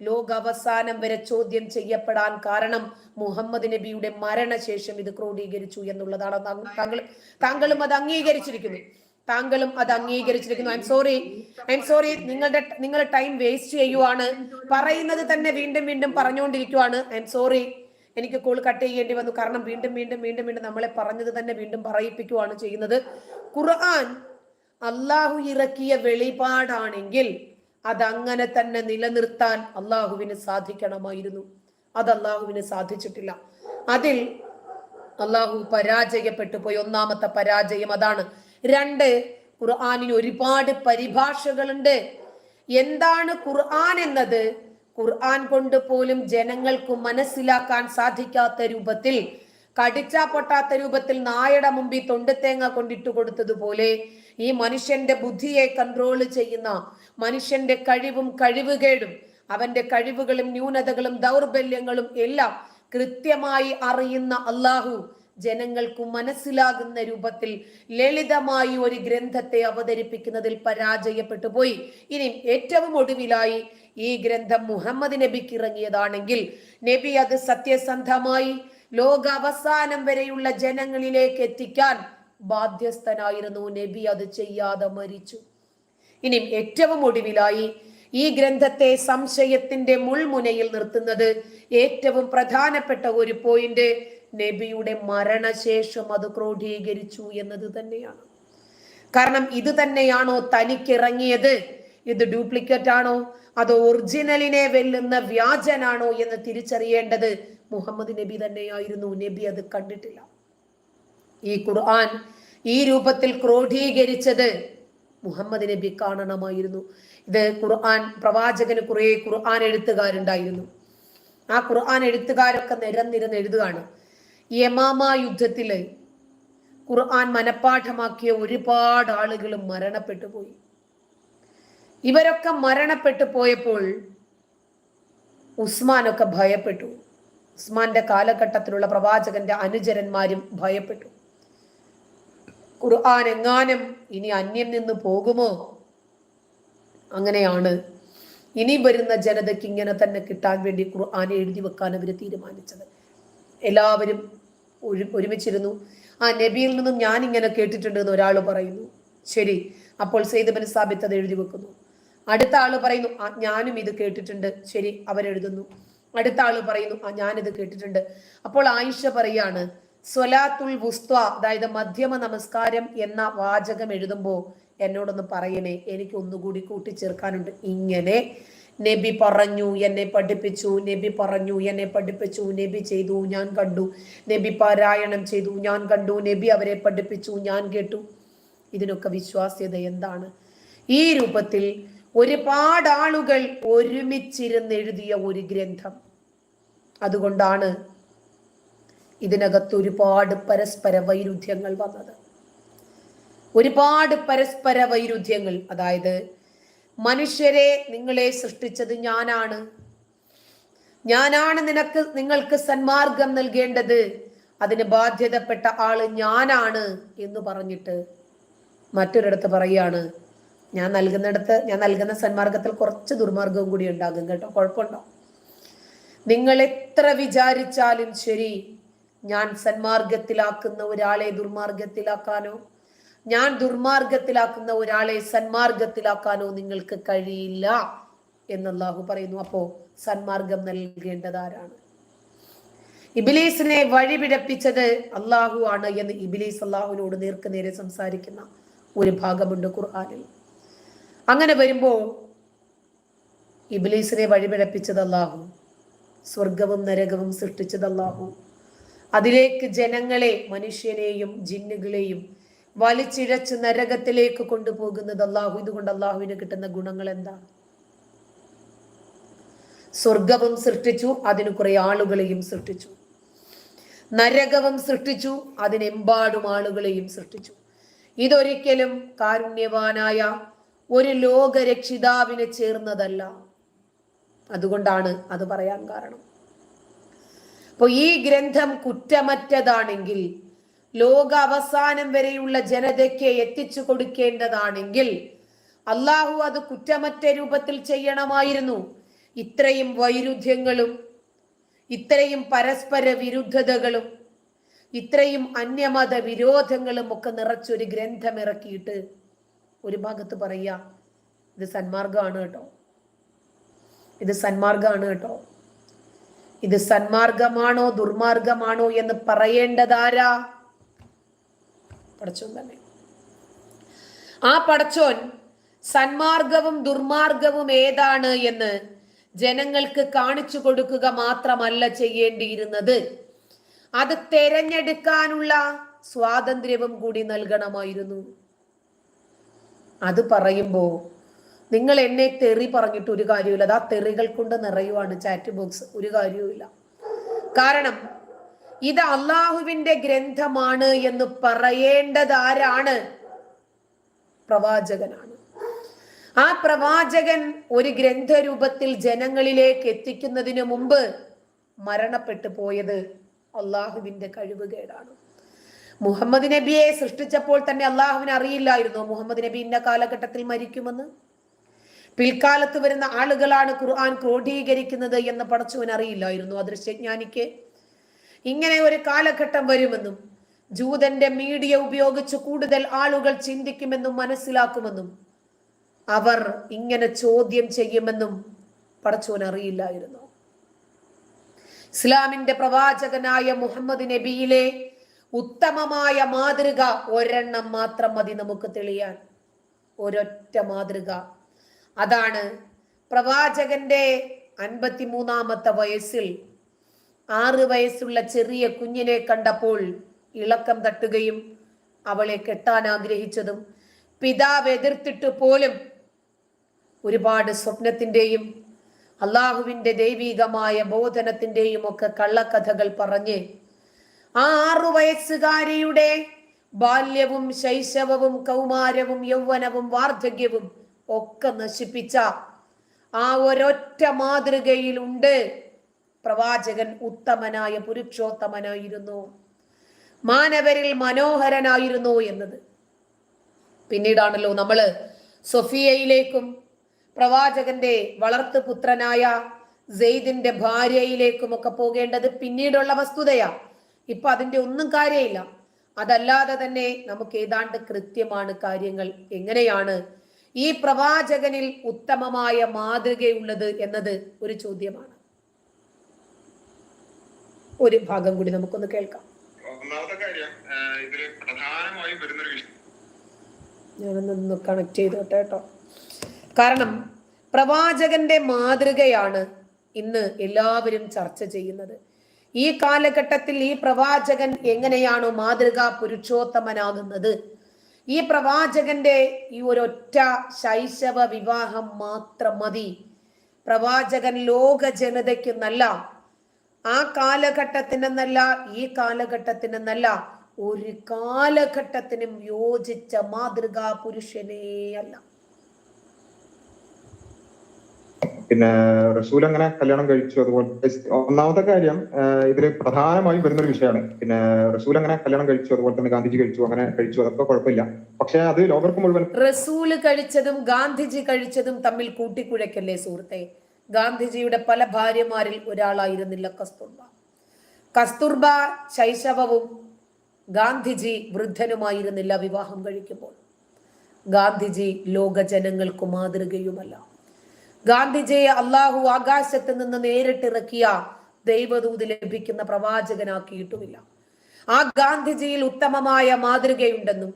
ലോകാവസാനം വരെ ചോദ്യം ചെയ്യപ്പെടാൻ കാരണം മുഹമ്മദ് നബിയുടെ മരണശേഷം ഇത് ക്രോഡീകരിച്ചു എന്നുള്ളതാണ്. താങ്കളും അത് അംഗീകരിച്ചിരിക്കുന്നു. ഐ എം സോറി, നിങ്ങളുടെ ടൈം വേസ്റ്റ് ചെയ്യുവാണ്. പറയുന്നത് തന്നെ വീണ്ടും പറഞ്ഞുകൊണ്ടിരിക്കുവാണ്. ഐ എം സോറി, എനിക്ക് കോൾ കട്ട് ചെയ്യേണ്ടി വന്നു. കാരണം വീണ്ടും നമ്മളെ പറഞ്ഞത് തന്നെ വീണ്ടും പറയിപ്പിക്കുവാണ് ചെയ്യുന്നത്. ഖുർആൻ അള്ളാഹു ഇറക്കിയ വെളിപാടാണെങ്കിൽ അതങ്ങനെ തന്നെ നിലനിർത്താൻ അള്ളാഹുവിന് സാധിക്കണമായിരുന്നു. അത് അള്ളാഹുവിന് സാധിച്ചിട്ടില്ല. അതിൽ അള്ളാഹു പരാജയപ്പെട്ടു പോയി. ഒന്നാമത്തെ പരാജയം അതാണ്. 2, ഖുർആനിന് ഒരുപാട് പരിഭാഷകളുണ്ട്. എന്താണ് ഖുർആൻ എന്നത് ഖുർആൻ കൊണ്ട് പോലും ജനങ്ങൾക്ക് മനസ്സിലാക്കാൻ സാധിക്കാത്ത രൂപത്തിൽ കടിച്ചാ പൊട്ടാത്ത രൂപത്തിൽ നായയുടെ മുമ്പിൽ തൊണ്ടിത്തേങ്ങ കൊണ്ടിട്ട് കൊടുത്തതുപോലെ ഈ മനുഷ്യന്റെ ബുദ്ധിയെ കൺട്രോൾ ചെയ്യുന്ന, മനുഷ്യന്റെ കഴിവും കഴിവുകേടും അവന്റെ കഴിവുകളും ന്യൂനതകളും ദൗർബല്യങ്ങളും എല്ലാം കൃത്യമായി അറിയുന്ന അള്ളാഹു ജനങ്ങൾക്ക് മനസ്സിലാകുന്ന രൂപത്തിൽ ലളിതമായി ഒരു ഗ്രന്ഥത്തെ അവതരിപ്പിക്കുന്നതിൽ പരാജയപ്പെട്ടു പോയി. ഇനി ഏറ്റവും ഒടുവിലായി ഈ ഗ്രന്ഥം മുഹമ്മദ് നബിക്ക് ഇറങ്ങിയതാണെങ്കിൽ നബി അത് സത്യസന്ധമായി ലോക അവസാനം വരെയുള്ള ജനങ്ങളിലേക്ക് എത്തിക്കാൻ ബാധ്യസ്ഥനായിരുന്നു. നബി അത് ചെയ്യാതെ മരിച്ചു. ഇനി ഏറ്റവും ഒടുവിലായി ഈ ഗ്രന്ഥത്തെ സംശയത്തിന്റെ മുൾമുനയിൽ നിർത്തുന്നത് ഏറ്റവും പ്രധാനപ്പെട്ട ഒരു പോയിന്റ്, നബിയുടെ മരണശേഷം അത് ക്രോഡീകരിച്ചു എന്നത് തന്നെയാണ്. കാരണം ഇത് തന്നെയാണോ തനിക്കിറങ്ങിയത്? ഇത് ഡ്യൂപ്ലിക്കേറ്റ് ആണോ അതോ ഒറിജിനലിനെ വെല്ലുന്ന വ്യാജനാണോ എന്ന് തിരിച്ചറിയേണ്ടത് മുഹമ്മദ് നബി തന്നെയായിരുന്നു. നബി അത് കണ്ടിട്ടില്ല. ഈ ഖുർആൻ ഈ രൂപത്തിൽ ക്രോഡീകരിച്ചത് മുഹമ്മദ് നബി കാണണമായിരുന്നു. ഇത് ഖുർആൻ പ്രവാചകന് കുറെ ഖുർആൻ എഴുത്തുകാരുണ്ടായിരുന്നു. ആ ഖുർആൻ എഴുത്തുകാരൊക്കെ നിരന്നിരുന്ന് എഴുതുകയാണ്. യമാമ യുദ്ധത്തില് ഖുർആൻ മനഃപ്പാഠമാക്കിയ ഒരുപാട് ആളുകൾ മരണപ്പെട്ടു പോയി. ഇവരൊക്കെ മരണപ്പെട്ടു പോയപ്പോൾ ഉസ്മാനൊക്കെ ഭയപ്പെട്ടു. ഉസ്മാന്റെ കാലഘട്ടത്തിലുള്ള പ്രവാചകന്റെ അനുചരന്മാരും ഭയപ്പെട്ടു. ഖുർആൻ എങ്ങാനും ഇനി അന്യം നിന്ന് പോകുമോ? അങ്ങനെയാണ് ഇനി വരുന്ന ജനതയ്ക്ക് ഇങ്ങനെ തന്നെ കിട്ടാൻ വേണ്ടി ഖുർആൻ എഴുതി വെക്കാൻ അവർ തീരുമാനിച്ചത്. എല്ലാവരും ഒരുമിച്ചിരുന്നു. ആ നബിയിൽ നിന്നും ഞാൻ ഇങ്ങനെ കേട്ടിട്ടുണ്ട് എന്ന് ഒരാൾ പറയുന്നു. ശരി, അപ്പോൾ സെയ്ദ് ബിൻ സാബിത്ത് അത് എഴുതി വെക്കുന്നു. അടുത്ത ആള് പറയുന്നു ഞാനും ഇത് കേട്ടിട്ടുണ്ട്. ശരി, അവരെഴുതുന്നു. അടുത്ത ആള് പറയുന്നു ഞാനിത് കേട്ടിട്ടുണ്ട്. അപ്പോൾ ആയിഷ പറയാണ്, സ്വലാത്തുൽ വുസ്ത, അതായത് മധ്യമ നമസ്കാരം എന്ന വാചകം എഴുതുമ്പോ എന്നോടൊന്ന് പറയണേ, എനിക്ക് ഒന്നുകൂടി കൂട്ടിച്ചേർക്കാനുണ്ട്. ഇങ്ങനെ നബി പറഞ്ഞു എന്നെ പഠിപ്പിച്ചു, നബി പറഞ്ഞു എന്നെ പഠിപ്പിച്ചു, നബി ചെയ്തു ഞാൻ കണ്ടു, നബി പാരായണം ചെയ്തു ഞാൻ കണ്ടു, നബി അവരെ പഠിപ്പിച്ചു ഞാൻ കേട്ടു. ഇതിനൊക്കെ വിശ്വാസ്യത എന്താണ്? ഈ രൂപത്തിൽ ഒരുപാട് ആളുകൾ ഒരുമിച്ചിരുന്ന് എഴുതിയ ഒരു ഗ്രന്ഥം. അതുകൊണ്ടാണ് ഇതിനകത്ത് ഒരുപാട് പരസ്പര വൈരുദ്ധ്യങ്ങൾ വന്നത്. ഒരുപാട് പരസ്പര വൈരുദ്ധ്യങ്ങൾ. അതായത് മനുഷ്യരെ, നിങ്ങളെ സൃഷ്ടിച്ചത് ഞാനാണ്, നിങ്ങൾക്ക് സന്മാർഗം നൽകേണ്ടത്, അതിന് ബാധ്യതപ്പെട്ട ആള് ഞാനാണ് എന്ന് പറഞ്ഞിട്ട് മറ്റൊരിടത്ത് പറയാണ് ഞാൻ നൽകുന്ന സന്മാർഗത്തിൽ കുറച്ച് ദുർമാർഗവും കൂടി ഉണ്ടാകും കേട്ടോ, കുഴപ്പമുണ്ടോ? നിങ്ങൾ എത്ര വിചാരിച്ചാലും ശരി, ഞാൻ സന്മാർഗത്തിലാക്കുന്ന ഒരാളെ ദുർമാർഗത്തിലാക്കാനോ ഞാൻ ദുർമാർഗത്തിലാക്കുന്ന ഒരാളെ സന്മാർഗത്തിലാക്കാനോ നിങ്ങൾക്ക് കഴിയില്ല എന്ന് അല്ലാഹു പറയുന്നു. അപ്പോ സന്മാർഗം നൽകേണ്ടത് ആരാണ്? ഇബ്ലീസിനെ വഴിപിഴപ്പിച്ചത് അല്ലാഹു ആണ് എന്ന് ഇബ്ലീസ് അല്ലാഹുവിനോട് നേർക്കുനേരെ സംസാരിക്കുന്ന ഒരു ഭാഗമുണ്ട് ഖുർആനിൽ. അങ്ങനെ വരുമ്പോ ഇബ്ലീസിനെ വഴിപിഴപ്പിച്ചത് അല്ലാഹു, സ്വർഗവും നരകവും സൃഷ്ടിച്ചത് അല്ലാഹു, അതിലേക്ക് ജനങ്ങളെ, മനുഷ്യനെയും ജിന്നുകളെയും വലിച്ചിഴച്ച് നരകത്തിലേക്ക് കൊണ്ടുപോകുന്നത് അല്ലാഹു. ഇതുകൊണ്ട് അല്ലാഹുവിന് കിട്ടുന്ന ഗുണങ്ങൾ എന്താ? സ്വർഗവും സൃഷ്ടിച്ചു, അതിന് കുറെ ആളുകളെയും സൃഷ്ടിച്ചു. നരകവും സൃഷ്ടിച്ചു, അതിനെമ്പാടും ആളുകളെയും സൃഷ്ടിച്ചു. ഇതൊരിക്കലും കാരുണ്യവാനായ ഒരു ലോകരക്ഷിതാവിന് ചേർന്നതല്ല. അതുകൊണ്ടാണ് അത് പറയാൻ കാരണം. അപ്പൊ ഈ ഗ്രന്ഥം കുറ്റമറ്റതാണെങ്കിൽ, ലോക അവസാനം വരെയുള്ള ജനതയ്ക്ക് എത്തിച്ചു കൊടുക്കേണ്ടതാണെങ്കിൽ അല്ലാഹു അത് കുറ്റമറ്റ രൂപത്തിൽ ചെയ്യണമായിരുന്നു. ഇത്രയും വൈരുദ്ധ്യങ്ങളും ഇത്രയും പരസ്പര വിരുദ്ധതകളും ഇത്രയും അന്യമത വിരോധങ്ങളും ഒക്കെ നിറച്ചൊരു ഗ്രന്ഥം ഇറക്കിയിട്ട് ഒരു ഭാഗത്ത് പറയാ ഇത് സന്മാർഗമാണ് കേട്ടോ, ഇത് സന്മാർഗമാണ് കേട്ടോ. ഇത് സന്മാർഗമാണോ ദുർമാർഗമാണോ എന്ന് പറയേണ്ടതാരാ? പടച്ചോൻ തന്നെ. ആ പടച്ചോൻ സന്മാർഗവും ദുർമാർഗവും ഏതാണ് എന്ന് ജനങ്ങൾക്ക് കാണിച്ചു കൊടുക്കുക മാത്രമല്ല ചെയ്യേണ്ടിയിരുന്നത്, അത് തെരഞ്ഞെടുക്കാനുള്ള സ്വാതന്ത്ര്യവും കൂടി നൽകണമായിരുന്നു. അത് പറയുമ്പോ നിങ്ങൾ എന്നെ തെറി പറഞ്ഞിട്ട് ഒരു കാര്യമില്ല. അത് ആ തെറികൾ കൊണ്ട് നിറയുവാണ് ചാറ്റ് ബോക്സ്. ഒരു കാര്യവുമില്ല. കാരണം ഇത് അള്ളാഹുവിന്റെ ഗ്രന്ഥമാണ് എന്ന് പറയേണ്ടത് ആരാണ്? പ്രവാചകനാണ്. ആ പ്രവാചകൻ ഒരു ഗ്രന്ഥരൂപത്തിൽ ജനങ്ങളിലേക്ക് എത്തിക്കുന്നതിന് മുമ്പ് മരണപ്പെട്ടു പോയത് അള്ളാഹുവിന്റെ കഴിവുകേടാണ്. മുഹമ്മദ് നബിയെ സൃഷ്ടിച്ചപ്പോൾ തന്നെ അള്ളാഹുവിന് അറിയില്ലായിരുന്നു മുഹമ്മദ് നബി ഇന്ന കാലഘട്ടത്തിൽ മരിക്കുമെന്ന്. പിൽക്കാലത്ത് വരുന്ന ആളുകളാണ് ഖുർആൻ ക്രോഡീകരിക്കുന്നത് എന്ന് പടച്ചവൻ അറിയില്ലായിരുന്നു. അദൃശ്യജ്ഞാനിക്ക് ഇങ്ങനെ ഒരു കാലഘട്ടം വരുമെന്നും ജൂതന്റെ മീഡിയ ഉപയോഗിച്ച് കൂടുതൽ ആളുകൾ ചിന്തിക്കുമെന്നും മനസ്സിലാക്കുമെന്നും അവർ ഇങ്ങനെ ചോദ്യം ചെയ്യുമെന്നും പടച്ചവൻ അറിയില്ലായിരുന്നു. ഇസ്ലാമിന്റെ പ്രവാചകനായ മുഹമ്മദ് നബിയിലെ ഉത്തമമായ മാതൃക ഒരെണ്ണം മാത്രം മതി നമുക്ക് തെളിയാൻ. ഒരൊറ്റ മാതൃക. അതാണ് പ്രവാചകന്റെ 53-ാമത്തെ വയസ്സിൽ 6 വയസ്സുള്ള ചെറിയ കുഞ്ഞിനെ കണ്ടപ്പോൾ ഇളക്കം തട്ടുകയും അവളെ കെട്ടാൻ ആഗ്രഹിച്ചതും പിതാവ് എതിർത്തിട്ട് പോലും ഒരുപാട് സ്വപ്നത്തിന്റെയും അള്ളാഹുവിന്റെ ദൈവികമായ ബോധനത്തിന്റെയും ഒക്കെ കള്ളക്കഥകൾ പറഞ്ഞ് ആ 6 വയസ്സുകാരിയുടെ ബാല്യവും ശൈശവവും കൗമാരവും യൗവനവും വാർദ്ധക്യവും ഒക്കെ നശിപ്പിച്ച ആ ഒരൊറ്റ മാതൃകയിലുണ്ട് പ്രവാചകൻ ഉത്തമനായ പുരുഷോത്തമനായിരുന്നു, മാനവരിൽ മനോഹരനായിരുന്നു എന്നത്. പിന്നീടാണല്ലോ നമ്മള് സൊഫിയയിലേക്കും പ്രവാചകന്റെ വളർത്തുപുത്രനായ സെയ്ദിന്റെ ഭാര്യയിലേക്കും ഒക്കെ പോകേണ്ടത് പിന്നീടുള്ള വസ്തുതയാ. ഇപ്പൊ അതിന്റെ ഒന്നും കാര്യമില്ല. അതല്ലാതെ തന്നെ നമുക്ക് ഏതാണ്ട് കൃത്യമാണ് കാര്യങ്ങൾ. എങ്ങനെയാണ് ഈ പ്രവാചകനിൽ ഉത്തമമായ മാതൃകയുള്ളത് എന്നത് ഒരു ചോദ്യമാണ്. ഒരു ഭാഗം കൂടി നമുക്കൊന്ന് കേൾക്കാം. ഒന്നാമത്തെ കാര്യം, ഇതിൽ പ്രധാനമായും വരുന്നൊരു വിഷയം ഞാനൊന്ന് കണക്ട് ചെയ്തോട്ടെ കേട്ടോ. കാരണം പ്രവാചകന്റെ മാതൃകയാണ് ഇന്ന് എല്ലാവരും ചർച്ച ചെയ്യുന്നത്. ഈ കാലഘട്ടത്തിൽ ഈ പ്രവാചകൻ എങ്ങനെയാണോ മാതൃകാ പുരുഷോത്തമനാകുന്നത്, ഈ പ്രവാചകന്റെ ഈ ഒരൊറ്റ ശൈശവ വിവാഹം മാത്രം മതി പ്രവാചകൻ ലോക ജനതയ്ക്കെന്നല്ല, ആ കാലഘട്ടത്തിനെന്നല്ല, ഈ കാലഘട്ടത്തിനെന്നല്ല, ഒരു കാലഘട്ടത്തിനും യോജിച്ച മാതൃകാ പുരുഷനേ അല്ല. പിന്നെ റസൂൽ അങ്ങനെ കല്യാണം കഴിച്ചു. അതുപോലെ ഒന്നാമത്തെ കാര്യം, ഇതിൽ പ്രധാനമായും വരുന്നൊരു വിഷയമാണ്. പിന്നെ റസൂൽ അങ്ങനെ കല്യാണം കഴിച്ചു, അതുപോലെ തന്നെ ഗാന്ധിജി കഴിച്ചു, അങ്ങനെ കഴിച്ചു, അതൊക്കെ കുഴപ്പമില്ല. പക്ഷെ അത് ലോകർക്ക് മുഴുവൻ റസൂല് കഴിച്ചതും ഗാന്ധിജി കഴിച്ചതും തമ്മിൽ കൂട്ടിക്കുഴയ്ക്കല്ലേ സുഹൃത്തെ. ഗാന്ധിജിയുടെ പല ഭാര്യമാരിൽ ഒരാളായിരുന്നില്ല കസ്തൂർബ. കസ്തൂർബ ശൈശവവും ഗാന്ധിജി വൃദ്ധനുമായിരുന്നില്ല വിവാഹം കഴിക്കുമ്പോൾ. ഗാന്ധിജി ലോക ജനങ്ങൾക്ക് മാതൃകയുമല്ല. ഗാന്ധിജിയെ അള്ളാഹു ആകാശത്ത് നിന്ന് നേരിട്ടിറക്കിയ ദൈവദൂത് ലഭിക്കുന്ന പ്രവാചകനാക്കിയിട്ടുമില്ല. ആ ഗാന്ധിജിയിൽ ഉത്തമമായ മാതൃകയുണ്ടെന്നും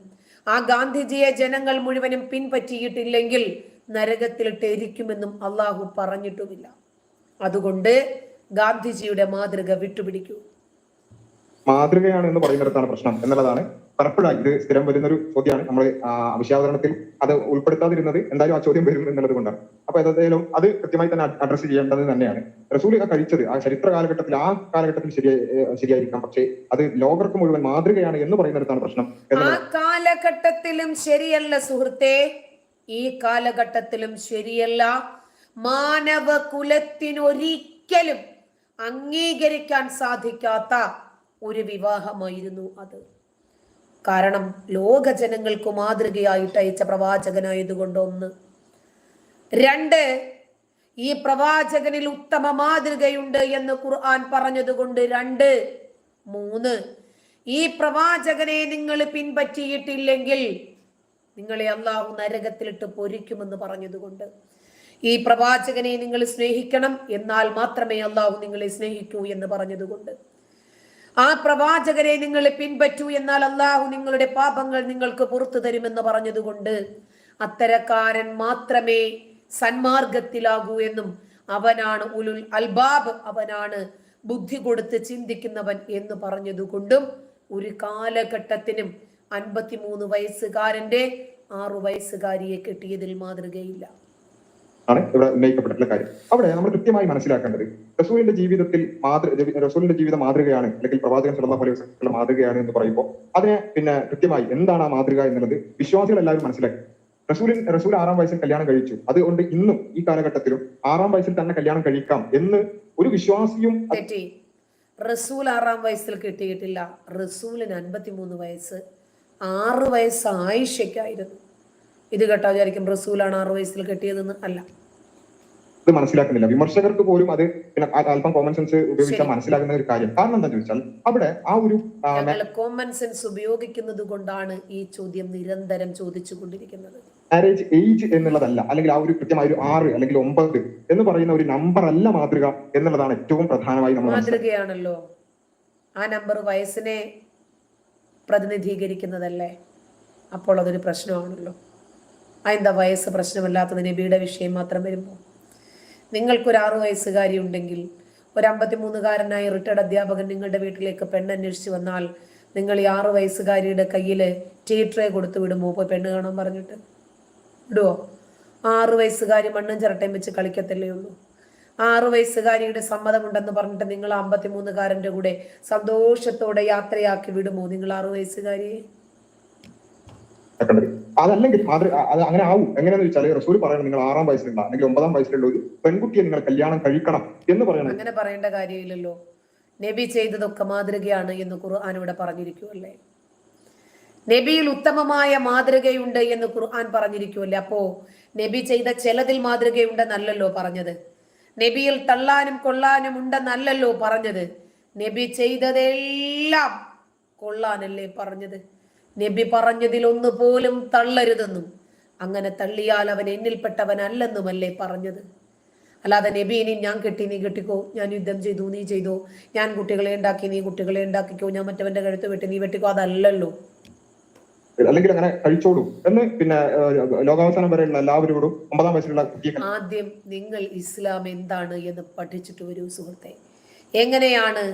ആ ഗാന്ധിജിയെ ജനങ്ങൾ മുഴുവനും പിൻപറ്റിയിട്ടില്ലെങ്കിൽ നരകത്തിലിട്ട് എരിക്കുമെന്നും അള്ളാഹു പറഞ്ഞിട്ടുമില്ല. അതുകൊണ്ട് ഗാന്ധിജിയുടെ മാതൃക വിട്ടുപിടിക്കൂ. മാതൃകയാണ് എന്ന് പറയുന്നിടത്താണ് പ്രശ്നം എന്നുള്ളതാണ് പലപ്പോഴായി ഇത് സ്ഥിരം വരുന്നൊരു ചോദ്യമാണ്. നമ്മൾ വിഷയാവതരണത്തിൽ അത് ഉൾപ്പെടുത്താതിരുന്നത് എന്തായാലും ആ ചോദ്യം വരും എന്നുള്ളത് കൊണ്ടാണ്. അപ്പൊ ഏതായാലും അത് കൃത്യമായി തന്നെ അഡ്രസ് ചെയ്യേണ്ടത് തന്നെയാണ്. റസൂൽ കഴിച്ചത് ആ ചരിത്ര കാലഘട്ടത്തിൽ, ആ കാലഘട്ടത്തിൽ ശരിയായിരിക്കാം, പക്ഷേ അത് ലോകർക്ക് മുഴുവൻ മാതൃകയാണ് എന്ന് പറയുന്നിടത്താണ് പ്രശ്നം. ആ കാലഘട്ടത്തിലും ശരിയല്ല സുഹൃത്തെ, ഈ കാലഘട്ടത്തിലും ശരിയല്ല. മാനവ കുലത്തിനൊരിക്കലും അംഗീകരിക്കാൻ സാധിക്കാത്ത ഒരു വിവാഹമായിരുന്നു അത്. കാരണം ലോക ജനങ്ങൾക്ക് മാതൃകയായിട്ട് അയച്ച പ്രവാചകനായതുകൊണ്ട്. 1. 2, ഈ പ്രവാചകനിൽ ഉത്തമ മാതൃകയുണ്ട് എന്ന് ഖുർആൻ പറഞ്ഞതുകൊണ്ട്. 2. 3, ഈ പ്രവാചകനെ നിങ്ങൾ പിൻപറ്റിയിട്ടില്ലെങ്കിൽ നിങ്ങളെ അള്ളാഹു നരകത്തിലിട്ട് പൊരിക്കുമെന്ന് പറഞ്ഞതുകൊണ്ട്. ഈ പ്രവാചകനെ നിങ്ങൾ സ്നേഹിക്കണം, എന്നാൽ മാത്രമേ അള്ളാഹു നിങ്ങളെ സ്നേഹിക്കൂ എന്ന് പറഞ്ഞതുകൊണ്ട്. ആ പ്രവാചകരെ നിങ്ങൾ പിൻപറ്റൂ, എന്നാൽ അള്ളാഹു നിങ്ങളുടെ പാപങ്ങൾ നിങ്ങൾക്ക് പുറത്തു തരുമെന്ന് പറഞ്ഞതുകൊണ്ട്. അത്തരക്കാരൻ മാത്രമേ സന്മാർഗത്തിലാകൂ എന്നും അവനാണ് ഉലുൽ അൽബാബ്, അവനാണ് ബുദ്ധി കൊടുത്ത് ചിന്തിക്കുന്നവൻ എന്ന് പറഞ്ഞതുകൊണ്ടും ഒരു കാലഘട്ടത്തിനും 53 വയസ്സുകാരന്റെ 6 വയസ്സുകാരിയെ കെട്ടിയതിൽ മാതൃകയില്ല. ആണ് ഇവിടെ ഉന്നയിക്കപ്പെട്ടിട്ടുള്ള കാര്യം. അവിടെ നമ്മൾ കൃത്യമായി മനസ്സിലാക്കേണ്ടത് റസൂലിന്റെ ജീവിതത്തിൽ റസൂലിന്റെ ജീവിത മാതൃകയാണ്, അല്ലെങ്കിൽ പ്രവാചകൻ സല്ലല്ലാഹു അലൈഹി വസല്ലം മാതൃകയാണ് എന്ന് പറയുമ്പോൾ അതിനെ പിന്നെ കൃത്യമായി എന്താണ് ആ മാതൃക എന്നുള്ളത് വിശ്വാസികൾ എല്ലാവരും മനസ്സിലാക്കി. റസൂൽ 6-ാം വയസ്സിൽ കല്യാണം കഴിച്ചു. അതുകൊണ്ട് ഇന്നും ഈ കാലഘട്ടത്തിലും 6-ാം വയസ്സിൽ തന്നെ കല്യാണം കഴിക്കാം എന്ന് ഒരു വിശ്വാസിയും. റസൂൽ 6-ാം വയസ്സിൽ കിട്ടിയിട്ടില്ല. റസൂലിന് 53 വയസ്സ്, 6 വയസ്സ് ആയിഷയ്ക്കായിരുന്നു. ഇത് കേട്ടാ വിചാരിക്കും റസൂലാണ് 6 വയസ്സിൽ കെട്ടിയതെന്ന്. അല്ല, ഇത് മനസ്സിലാക്കുന്നില്ല. വിമർശകർക്ക് പോലും അത് പിന്നെ അല്പം കോമൺ സെൻസ് ഉപയോഗിച്ചാൽ മനസ്സിലാകുന്ന ഒരു കാര്യം. കാരണം എന്താ ചോദിച്ചാൽ അവിടെ ആ ഒരു കോമൺ സെൻസ് ഉപയോഗിക്കുന്നത് കൊണ്ടാണ് ഈ ചോദ്യം നിരന്തരം ചോദിച്ചു കൊണ്ടിരിക്കുന്നത്. മാരേജ് ഏജ് എന്നുള്ളതല്ല, അല്ലെങ്കിൽ ആ ഒരു കൃത്യമായ ഒരു 6 അല്ലെങ്കിൽ 9 എന്ന് പറയുന്ന ഒരു നമ്പർ അല്ല മാതൃക എന്നുള്ളതാണ് ഏറ്റവും പ്രധാനമായി നമ്മൾ മാതൃകയാണല്ലോ. ആ നമ്പർ വയസ്സിനെ പ്രതിനിധീകരിക്കുന്നതല്ലേ? അപ്പോൾ അതൊരു പ്രശ്നമാണല്ലോ. എന്താ വയസ്സ് പ്രശ്നമല്ലാത്തത് നബിയുടെ വിഷയം മാത്രം വരുമ്പോൾ? നിങ്ങൾക്കൊരു 6 വയസ്സുകാരി ഉണ്ടെങ്കിൽ, ഒരു 53-കാരനായ റിട്ടയർഡ് അധ്യാപകൻ നിങ്ങളുടെ വീട്ടിലേക്ക് പെണ്ണന്വേഷിച്ച് വന്നാൽ നിങ്ങൾ ഈ 6 വയസ്സുകാരിയുടെ കയ്യിൽ ടീ ട്രേ കൊടുത്തു വിടുമോ? പോയി പെണ്ണ് കാണാൻ പറഞ്ഞിട്ട് വിടുവോ? 6 വയസ്സുകാരി മണ്ണും ചിരട്ടയും വെച്ച് കളിക്കത്തല്ലേ ഉള്ളൂ. 6 വയസ്സുകാരിയുടെ സമ്മതമുണ്ടെന്ന് പറഞ്ഞിട്ട് നിങ്ങൾ 53-കാരന്റെ കൂടെ സന്തോഷത്തോടെ യാത്രയാക്കി വിടുമോ നിങ്ങൾ 6 വയസ്സുകാരിയെ? അതല്ലെങ്കിൽ അത് അങ്ങനെ ആവും. എങ്ങനെയാന്ന് വെച്ചാൽ റസൂൽ പറയണം നിങ്ങൾ 6-ാം വയസ്സിലുള്ള അല്ലെങ്കിൽ 9-ാം വയസ്സിലുള്ള ഒരു പെൺകുട്ടിയെ നിങ്ങൾ കല്യാണം കഴിക്കണം എന്ന് പറയണം. അങ്ങനെ പറയേണ്ട കാര്യമില്ലല്ലോ. നബി ചെയ്തതൊക്കെ മാതൃകയാണ് എന്ന് ഖുർആൻ ഇവിടെ പറഞ്ഞിരിക്കുവല്ലേ. നബിയിൽ ഉത്തമമായ മാതൃകയുണ്ട് എന്ന് ഖുർആൻ പറഞ്ഞിരിക്കുവല്ലേ. അപ്പോ നബി ചെയ്ത ചിലതിൽ മാതൃകയുണ്ടെന്നല്ലല്ലോ പറഞ്ഞത്. നബിയിൽ തള്ളാനും കൊള്ളാനും ഉണ്ടെന്നല്ലല്ലോ പറഞ്ഞത്. നബി ചെയ്തതെല്ലാം കൊള്ളാനല്ലേ പറഞ്ഞത്. നബി പറഞ്ഞതിൽ ഒന്നുപോലും തള്ളരുതെന്നും അങ്ങനെ തള്ളിയാൽ അവൻ എന്നിൽപ്പെട്ടവനല്ലെന്നുമല്ലേ പറഞ്ഞത്. അല്ലാതെ നബി ഇനി ഞാൻ കെട്ടി നീ കെട്ടിക്കോ, ഞാൻ യുദ്ധം ചെയ്തു നീ ചെയ്തോ, ഞാൻ കുട്ടികളെ ഉണ്ടാക്കി നീ കുട്ടികളെ ഉണ്ടാക്കിക്കോ, ഞാൻ മറ്റവന്റെ കഴുത്ത് വെട്ടി നീ വെട്ടിക്കോ, അതല്ലല്ലോ. അല്ലെങ്കിൽ അങ്ങനെ കഴിച്ചോളൂ എന്ന് പിന്നെ ലോകാവസാനം വരെയുള്ള എല്ലാവരോടും 9-ാം വയസ്സിലുള്ള ആദ്യം നിങ്ങൾ ഇസ്ലാം എന്താണ് എന്ന് പഠിച്ചിട്ട് വരൂ സുഹൃത്തെ. എങ്ങനെയാണ്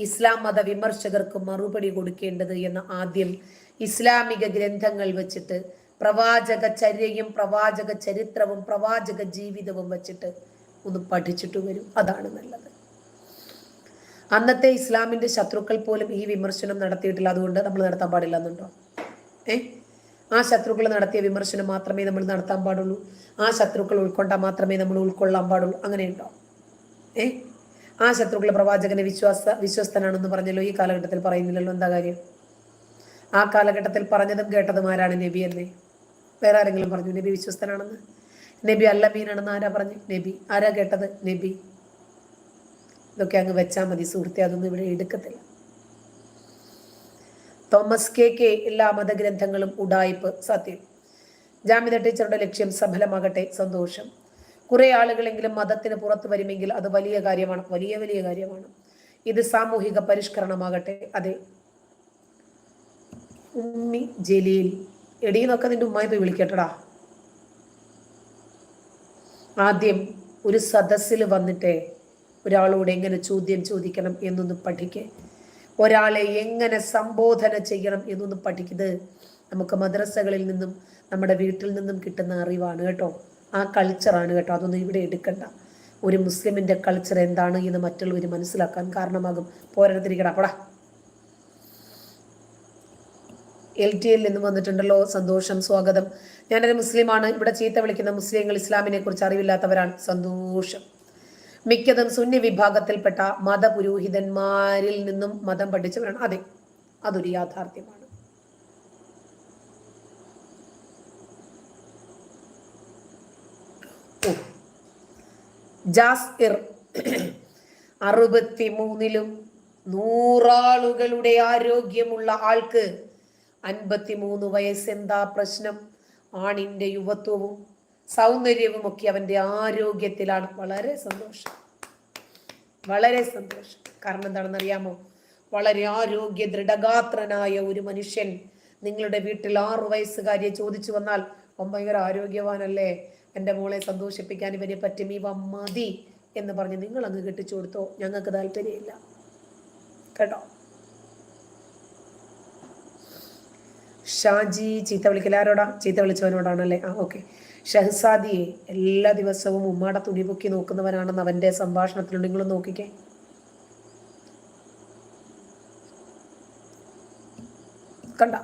ഇസ്ലാം മത വിമർശകർക്ക് മറുപടി കൊടുക്കേണ്ടത് എന്ന് ആദ്യം ഇസ്ലാമിക ഗ്രന്ഥങ്ങൾ വെച്ചിട്ട് പ്രവാചക ചര്യയും പ്രവാചക ചരിത്രവും പ്രവാചക ജീവിതവും വെച്ചിട്ട് ഒന്ന് പഠിച്ചിട്ട് വരും. അതാണ് നല്ലത്. അന്നത്തെ ഇസ്ലാമിന്റെ ശത്രുക്കൾ പോലും ഈ വിമർശനം നടത്തിയിട്ടില്ല. അതുകൊണ്ട് നമ്മൾ നടത്താൻ പാടില്ല എന്നുണ്ടോ? ആ ശത്രുക്കൾ നടത്തിയ വിമർശനം മാത്രമേ നമ്മൾ നടത്താൻ പാടുള്ളൂ. ആ ശത്രുക്കൾ ഉൾക്കൊണ്ടാൽ മാത്രമേ നമ്മൾ ഉൾക്കൊള്ളാൻ പാടുള്ളൂ. അങ്ങനെയുണ്ടോ? ആ ശത്രുക്കൾ പ്രവാചകനെ വിശ്വസ്തനാണെന്ന് പറഞ്ഞല്ലോ. ഈ കാലഘട്ടത്തിൽ പറയുന്നില്ലല്ലോ. എന്താ കാര്യം? ആ കാലഘട്ടത്തിൽ പറഞ്ഞതും കേട്ടതും ആരാണ്? നബി അല്ലേ. വേറെ ആരെങ്കിലും പറഞ്ഞു നബി വിശ്വസ്തനാണെന്ന്? നബി അല്ലമീനാണെന്ന് ആരാ പറഞ്ഞു? നബി. ആരാ കേട്ടത്? നബി. ഇതൊക്കെ അങ്ങ് വെച്ചാൽ മതി സുഹൃത്തെ, അതൊന്നും ഇവിടെ എടുക്കത്തില്ല. തോമസ് കെ എല്ലാ മതഗ്രന്ഥങ്ങളും ഉഡായിപ്പ്. സത്യം. ജാമിദ ടീച്ചറുടെ ലക്ഷ്യം സഫലമാകട്ടെ. സന്തോഷം. കുറെ ആളുകളെങ്കിലും മതത്തിന് പുറത്തു വരുമെങ്കിൽ അത് വലിയ കാര്യമാണ്, വലിയ വലിയ കാര്യമാണ്. ഇത് സാമൂഹിക പരിഷ്കരണമാകട്ടെ. അതെ. ഉമ്മി ജലീൽ എടീന്നൊക്കെ നിന്റെ ഉമ്മായി പോയി വിളിക്കട്ടടാ. ആദ്യം ഒരു സദസ്സിൽ വന്നിട്ട് ഒരാളോട് എങ്ങനെ ചോദ്യം ചോദിക്കണം എന്നൊന്ന് പഠിക്കേ. ഒരാളെ എങ്ങനെ സംബോധന ചെയ്യണം എന്നൊന്ന് പഠിക്കുന്നത് നമുക്ക് മദ്രസകളിൽ നിന്നും നമ്മുടെ വീട്ടിൽ നിന്നും കിട്ടുന്ന അറിവാണ് കേട്ടോ. ആ കൾച്ചറാണ് കേട്ടോ. അതൊന്നും ഇവിടെ എടുക്കണ്ട. ഒരു മുസ്ലിമിന്റെ കൾച്ചർ എന്താണ് എന്ന് മറ്റുള്ളവർ മനസ്സിലാക്കാൻ കാരണമാകും. പോരാത്തിരിക്കടാ പോടാ. LTL നിന്ന് വന്നിട്ടുണ്ടല്ലോ. സന്തോഷം, സ്വാഗതം. ഞാനൊരു മുസ്ലിമാണ്. ഇവിടെ ചീത്ത വിളിക്കുന്ന മുസ്ലിങ്ങൾ ഇസ്ലാമിനെ കുറിച്ച് അറിവില്ലാത്തവരാണ്. സന്തോഷം. മിക്കതും സുന്നി വിഭാഗത്തിൽപ്പെട്ട മതപുരോഹിതന്മാരിൽ നിന്നും മതം പഠിച്ചവരാണ്. അതെ, അതൊരു യാഥാർത്ഥ്യമാണ്. ജാസ്ഇർ 63-ലും 100 ആളുകളുടെ ആരോഗ്യമുള്ള ആൾക്ക് 53 വയസ്സ് എന്താ പ്രശ്നം? ആണിന്റെ യുവത്വവും സൗന്ദര്യവും ഒക്കെ അവന്റെ ആരോഗ്യത്തിലാണ്. വളരെ സന്തോഷം, വളരെ സന്തോഷം. കാരണം എന്താണെന്ന് അറിയാമോ? വളരെ ആരോഗ്യ ദൃഢഗാത്രനായ ഒരു മനുഷ്യൻ നിങ്ങളുടെ വീട്ടിൽ 6 വയസ്സുകാരിയെ ചോദിച്ചു വന്നാൽ ഭയങ്കര ആരോഗ്യവാനല്ലേ, എൻ്റെ മോളെ സന്തോഷിപ്പിക്കാൻ ഇവനെ പറ്റും, ഇവ മതി എന്ന് പറഞ്ഞ് നിങ്ങൾ അങ്ങ് കെട്ടിച്ചു കൊടുത്തോ. ഞങ്ങൾക്ക് താല്പര്യമില്ല കേട്ടോ. ഷാജി ചീത്ത വിളിക്കൽ ആരോടാ? ചീത്ത വിളിച്ചവനോടാണല്ലേ. ഓക്കെ. ഷഹസാദിയെ എല്ലാ ദിവസവും ഉമ്മാടെ തുണി പൊക്കി നോക്കുന്നവനാണെന്ന് അവന്റെ സംഭാഷണത്തിൽ നിങ്ങൾ നോക്കിക്കേ. കണ്ട,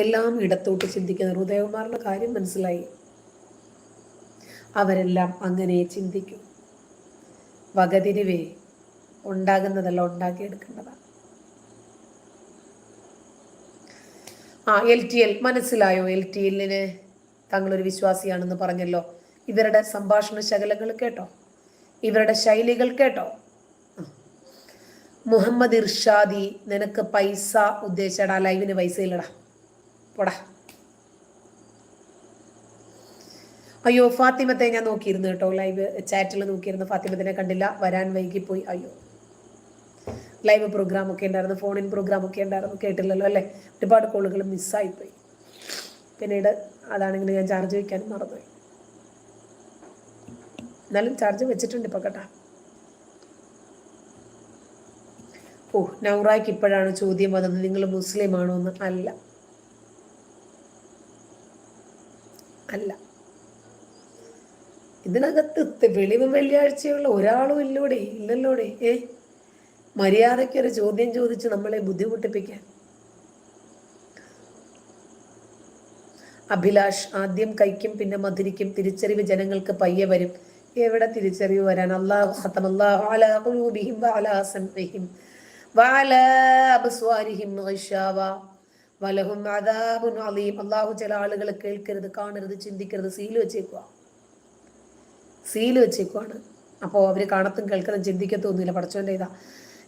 എല്ലാം ഇടത്തോട്ട് ചിന്തിക്കുന്ന ഉദയകുമാറിന്റെ കാര്യം മനസ്സിലായി. അവരെല്ലാം അങ്ങനെ ചിന്തിക്കും. വകതിരിവേ ഉണ്ടാകുന്നതല്ല, ഉണ്ടാക്കിയെടുക്കേണ്ടതാണ്. LTL മനസ്സിലായോ? LTLന് താങ്കളൊരു വിശ്വാസിയാണെന്ന് പറഞ്ഞല്ലോ. ഇവരുടെ സംഭാഷണ ശകലങ്ങൾ കേട്ടോ, ഇവരുടെ ശൈലികൾ കേട്ടോ. മുഹമ്മദ് ഇർഷാദി, നിനക്ക് പൈസ ഉദ്ദേശിച്ചടാ, ലൈവിന് പൈസ ഇല്ലടാ, പോടാ. അയ്യോ, ഫാത്തിമത്തെ ഞാൻ നോക്കിയിരുന്നു കേട്ടോ, ലൈവ് ചാറ്റിൽ നോക്കിയിരുന്നു. ഫാത്തിമത്തിനെ കണ്ടില്ല, വരാൻ വൈകിപ്പോയി. അയ്യോ, ലൈവ് പ്രോഗ്രാം ഒക്കെ ഉണ്ടായിരുന്നു, ഫോൺ ഇൻ പ്രോഗ്രാം ഒക്കെ ഉണ്ടായിരുന്നു, കേട്ടില്ലല്ലോ അല്ലേ. ഒരുപാട് കോളുകൾ മിസ്സായിപ്പോയി. പിന്നീട് അതാണെങ്കിൽ ഞാൻ ചാർജ് വയ്ക്കാനും മറന്നുപോയി. എന്നാലും ചാർജ് വെച്ചിട്ടുണ്ട് ഇപ്പൊ കേട്ടാ. നൗറായ്ക്ക് ഇപ്പോഴാണ് ചോദ്യം വന്നത്, നിങ്ങൾ മുസ്ലിം ആണോ എന്ന്. അല്ല, അല്ല. ഇതിനകത്ത് വെളിവും വെള്ളിയാഴ്ചയുള്ള ഒരാളും ഇല്ലല്ലോടെ. മര്യാദയ്ക്കൊരു ചോദ്യം ചോദിച്ച് നമ്മളെ ബുദ്ധിമുട്ടിപ്പിക്കാൻ. അഭിലാഷ്, ആദ്യം കൈക്കും പിന്നെ മധുരിക്കും, തിരിച്ചറിവ് ജനങ്ങൾക്ക് പയ്യെ വരും. എവിടെ തിരിച്ചറിവ് വരാൻ? അല്ലാഹു അലാ ഖുലൂബിഹിം വഅലാ സംഇഹിം വഅലാ അബ്സ്വാരിഹിം ഗിശാവ വലഹും അദാബുൻ അലീം. അല്ലാഹു ചില ആളുകൾ കേൾക്കരുത്, കാണരുത്, ചിന്തിക്കരുത് സീൽ വെച്ചേക്കുവാണ്. അപ്പോൾ അവര് കാണത്തും കേൾക്കത്തും ചിന്തിക്കത്തൊന്നുമില്ല. പഠിച്ചോൻ്റെ ഇതാ.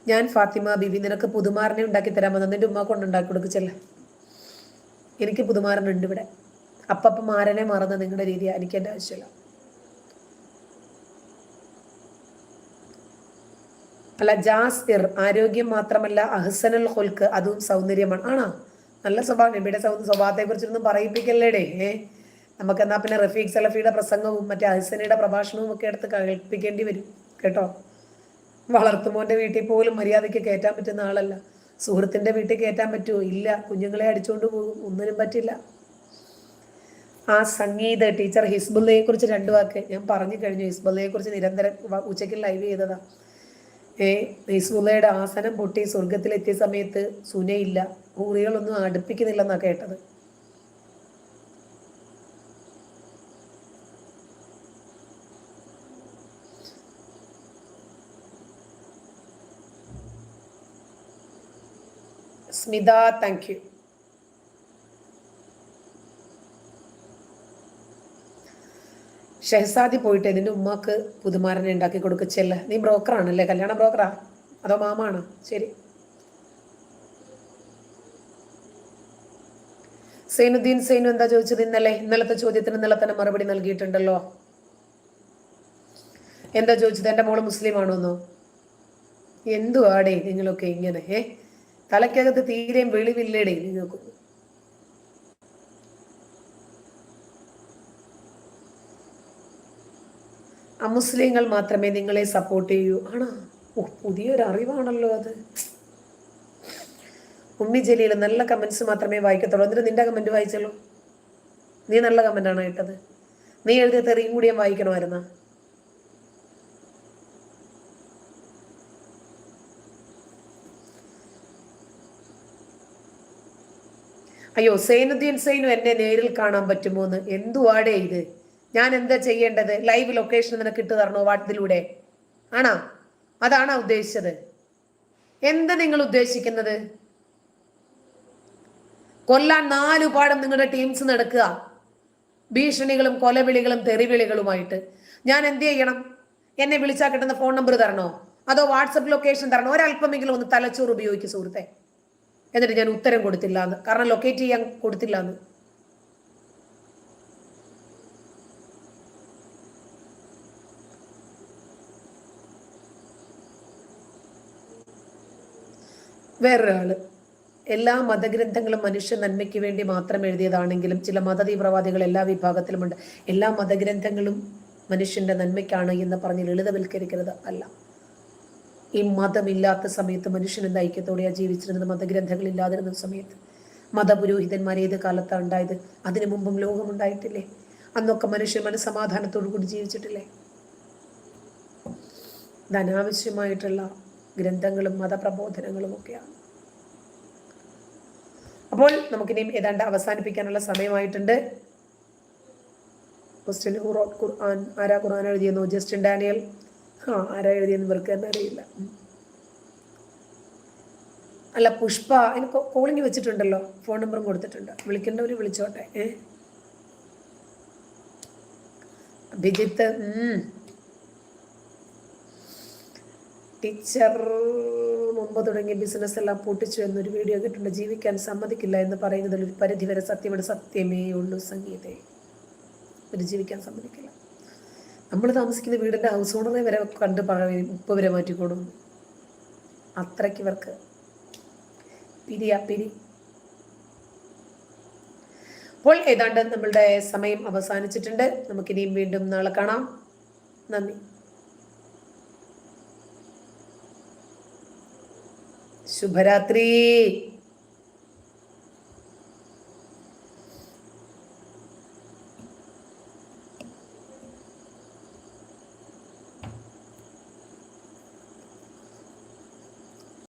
ഞാൻ ഫാത്തിമ ബിബി, നിനക്ക് പുതുമാരനെ ഉണ്ടാക്കി തരാമെന്ന് നിന്റെ ഉമ്മ കൊണ്ട് ഉണ്ടാക്കി കൊടുക്കച്ചല്ലേ. എനിക്ക് പുതുമാരനുണ്ട് ഇവിടെ. അപ്പം മാരനെ മറന്ന നിങ്ങളുടെ രീതിയാ, എനിക്ക് എൻ്റെ ആവശ്യമില്ല. അല്ല, ജാസ്തിർ, ആരോഗ്യം മാത്രമല്ല അഹ്സനുൽ ഖുൽഖ്, അതും സൗന്ദര്യമാണ്. ആണോ? നല്ല സ്വഭാവം. ഇവിടെ സ്വഭാവത്തെ കുറിച്ചൊന്നും പറയിപ്പിക്കല്ലേടേ. നമുക്ക് എന്നാ പിന്നെ റഫീഖ് സലഫിയുടെ പ്രസംഗവും മറ്റേ അഹ്സനയുടെ പ്രഭാഷണവും ഒക്കെ എടുത്ത് കേൾപ്പിക്കേണ്ടി വരും കേട്ടോ. വളർത്തുമോന്റെ വീട്ടിൽ പോലും മര്യാദയ്ക്ക് കയറ്റാൻ പറ്റുന്ന ആളല്ല. സുഹൃത്തിന്റെ വീട്ടിൽ കയറ്റാൻ പറ്റുമോ? ഇല്ല. കുഞ്ഞുങ്ങളെ അടിച്ചുകൊണ്ട് പോകും, ഒന്നിനും പറ്റില്ല. ആ സംഗീത ടീച്ചർ ഹിസ്ബുള്ളയെ കുറിച്ച് 2 വാക്ക് ഞാൻ പറഞ്ഞു കഴിഞ്ഞു. ഹിസ്ബുള്ളയെ കുറിച്ച് നിരന്തരം ഉച്ചയ്ക്ക് ലൈവ് ചെയ്തതാ. ഹിസ്ബുള്ളയുടെ ആസനം പൊട്ടി സ്വർഗത്തിലെത്തിയ സമയത്ത് സുനയില്ല, ഹൂറികളൊന്നും അടുപ്പിക്കുന്നില്ലെന്നാ കേട്ടത്. Smitha, thank you. ഷഹസാദി പോയിട്ട് ഇതിന്റെ ഉമ്മാക്ക് പുതുമാരനെ ഉണ്ടാക്കി കൊടുക്കച്ചല്ല. നീ ബ്രോക്കറാണല്ലേ? കല്യാണ ബ്രോക്കറാ അതോ മാമാണോ? ശരി. സൈനുദ്ദീൻ സൈനു എന്താ ചോദിച്ചത്? ഇന്നലത്തെ ചോദ്യത്തിന് ഇന്നലെ തന്നെ മറുപടി നൽകിയിട്ടുണ്ടല്ലോ. എന്താ ചോദിച്ചത്? എൻ്റെ മോള് മുസ്ലിം ആണോന്നോ? എന്തുവാടേ നിങ്ങളൊക്കെ ഇങ്ങനെ? തലയ്ക്കകത്ത് തീരെയും വെളിവില്ലേടേ നിങ്ങൾക്ക്? അമുസ്ലിങ്ങൾ മാത്രമേ നിങ്ങളെ സപ്പോർട്ട് ചെയ്യൂ. ആണോ? പുതിയൊരു അറിവാണല്ലോ അത്. ഉമ്മി ജലീൽ, നല്ല കമന്റ്സ് മാത്രമേ വായിക്കത്തുള്ളൂ. എന്നിട്ട് നിന്റെ കമന്റ് വായിച്ചല്ലോ. നീ നല്ല കമന്റാണ് ഇട്ടത്. നീ എഴുതിയ തെറിയും കൂടി ഞാൻ വായിക്കണമായിരുന്ന? അയ്യോ, സൈനുദ്ദീൻ സൈനു എന്നെ നേരിൽ കാണാൻ പറ്റുമോന്ന്. എന്തുവാടേ ഇത്? ഞാൻ എന്താ ചെയ്യേണ്ടത്? ലൈവ് ലൊക്കേഷൻ നിനക്ക് ഇട്ട് തരണോ വാട്സിലൂടെ? ആണോ? അതാണോ ഉദ്ദേശിച്ചത്? എന്താ നിങ്ങൾ ഉദ്ദേശിക്കുന്നത്? കൊല്ലാൻ 4 പാടം നിങ്ങളുടെ ടീംസ് നടക്കുക, ഭീഷണികളും കൊലവിളികളും തെറിവിളികളുമായിട്ട്. ഞാൻ എന്ത് ചെയ്യണം? എന്നെ വിളിച്ചാൽ കിട്ടുന്ന ഫോൺ നമ്പർ തരണോ? അതോ വാട്സപ്പ് ലൊക്കേഷൻ തരണോ? ഒരല്പമെങ്കിലും ഒന്ന് തലച്ചോറ് ഉപയോഗിക്കും സുഹൃത്തെ. എന്നിട്ട് ഞാൻ ഉത്തരം കൊടുത്തില്ല എന്ന്, കാരണം ലൊക്കേറ്റ് ചെയ്യാൻ കൊടുത്തില്ല എന്ന്. വേറൊരാള്, എല്ലാ മതഗ്രന്ഥങ്ങളും മനുഷ്യ നന്മയ്ക്ക് വേണ്ടി മാത്രം എഴുതിയതാണെങ്കിലും ചില മതതീവ്രവാദികൾ എല്ലാ വിഭാഗത്തിലുമുണ്ട്. എല്ലാ മതഗ്രന്ഥങ്ങളും മനുഷ്യന്റെ നന്മയ്ക്കാണ് എന്ന് പറഞ്ഞ് ലളിതവൽക്കരിക്കരുത്. അല്ല, ഈ മതമില്ലാത്ത സമയത്ത് മനുഷ്യൻ എന്താ ഐക്യത്തോടെയാ ജീവിച്ചിരുന്നത്? മതഗ്രന്ഥങ്ങൾ ഇല്ലാതിരുന്ന സമയത്ത് മതപുരോഹിതന്മാർ ഏത് കാലത്താണ് ഉണ്ടായത്? അതിനു മുമ്പും ലോകമുണ്ടായിട്ടില്ലേ? അന്നൊക്കെ മനുഷ്യൻ മനസ്സമാധാനത്തോടു കൂടി ജീവിച്ചിട്ടില്ലേ? ഇത് അനാവശ്യമായിട്ടുള്ള ഗ്രന്ഥങ്ങളും മതപ്രബോധനങ്ങളും ഒക്കെയാണ്. അപ്പോൾ നമുക്കിനിയും ഏതാണ്ട് അവസാനിപ്പിക്കാനുള്ള സമയമായിട്ടുണ്ട്. ക്വസ്റ്റ്യൻ ഹു റോട്ട് ഖുർആൻ, ആരാ ഖുർആൻ എഴുതിയെന്നോ? Justin Daniel. ആരാ എഴുതിയെന്ന് ഇവർക്ക് തന്നെ അറിയില്ല. അല്ല, പുഷ്പ എനിക്ക് കോളിങ് വെച്ചിട്ടുണ്ടല്ലോ, ഫോൺ നമ്പറും കൊടുത്തിട്ടുണ്ട്, വിളിക്കേണ്ടവര് വിളിച്ചോട്ടെ. അഭിജിത്ത്, ടീച്ചർ മുമ്പ് തുടങ്ങിയ ബിസിനസ് എല്ലാം പൊട്ടിച്ചു എന്നൊരു വീഡിയോ കിട്ടുന്നുണ്ട്. ജീവിക്കാൻ സമ്മതിക്കില്ല എന്ന് പറയുന്നതിൽ ഒരു പരിധിവരെ സത്യമാണ്. സത്യമേ ഉള്ളൂ സംഗീതേ, ഒരു ജീവിക്കാൻ സമ്മതിക്കില്ല. നമ്മൾ താമസിക്കുന്ന വീടിന്റെ ഹൗസ് ഓണറെ വരെ കണ്ട് പറയും 30 വരെ മാറ്റിക്കൊടും. അത്രയ്ക്ക് ഇവർക്ക് പിരി. അപ്പോൾ ഏതാണ്ട് നമ്മളുടെ സമയം അവസാനിച്ചിട്ടുണ്ട്. നമുക്കിനിയും വീണ്ടും നാളെ കാണാം. നന്ദി. ശുഭരാത്രി.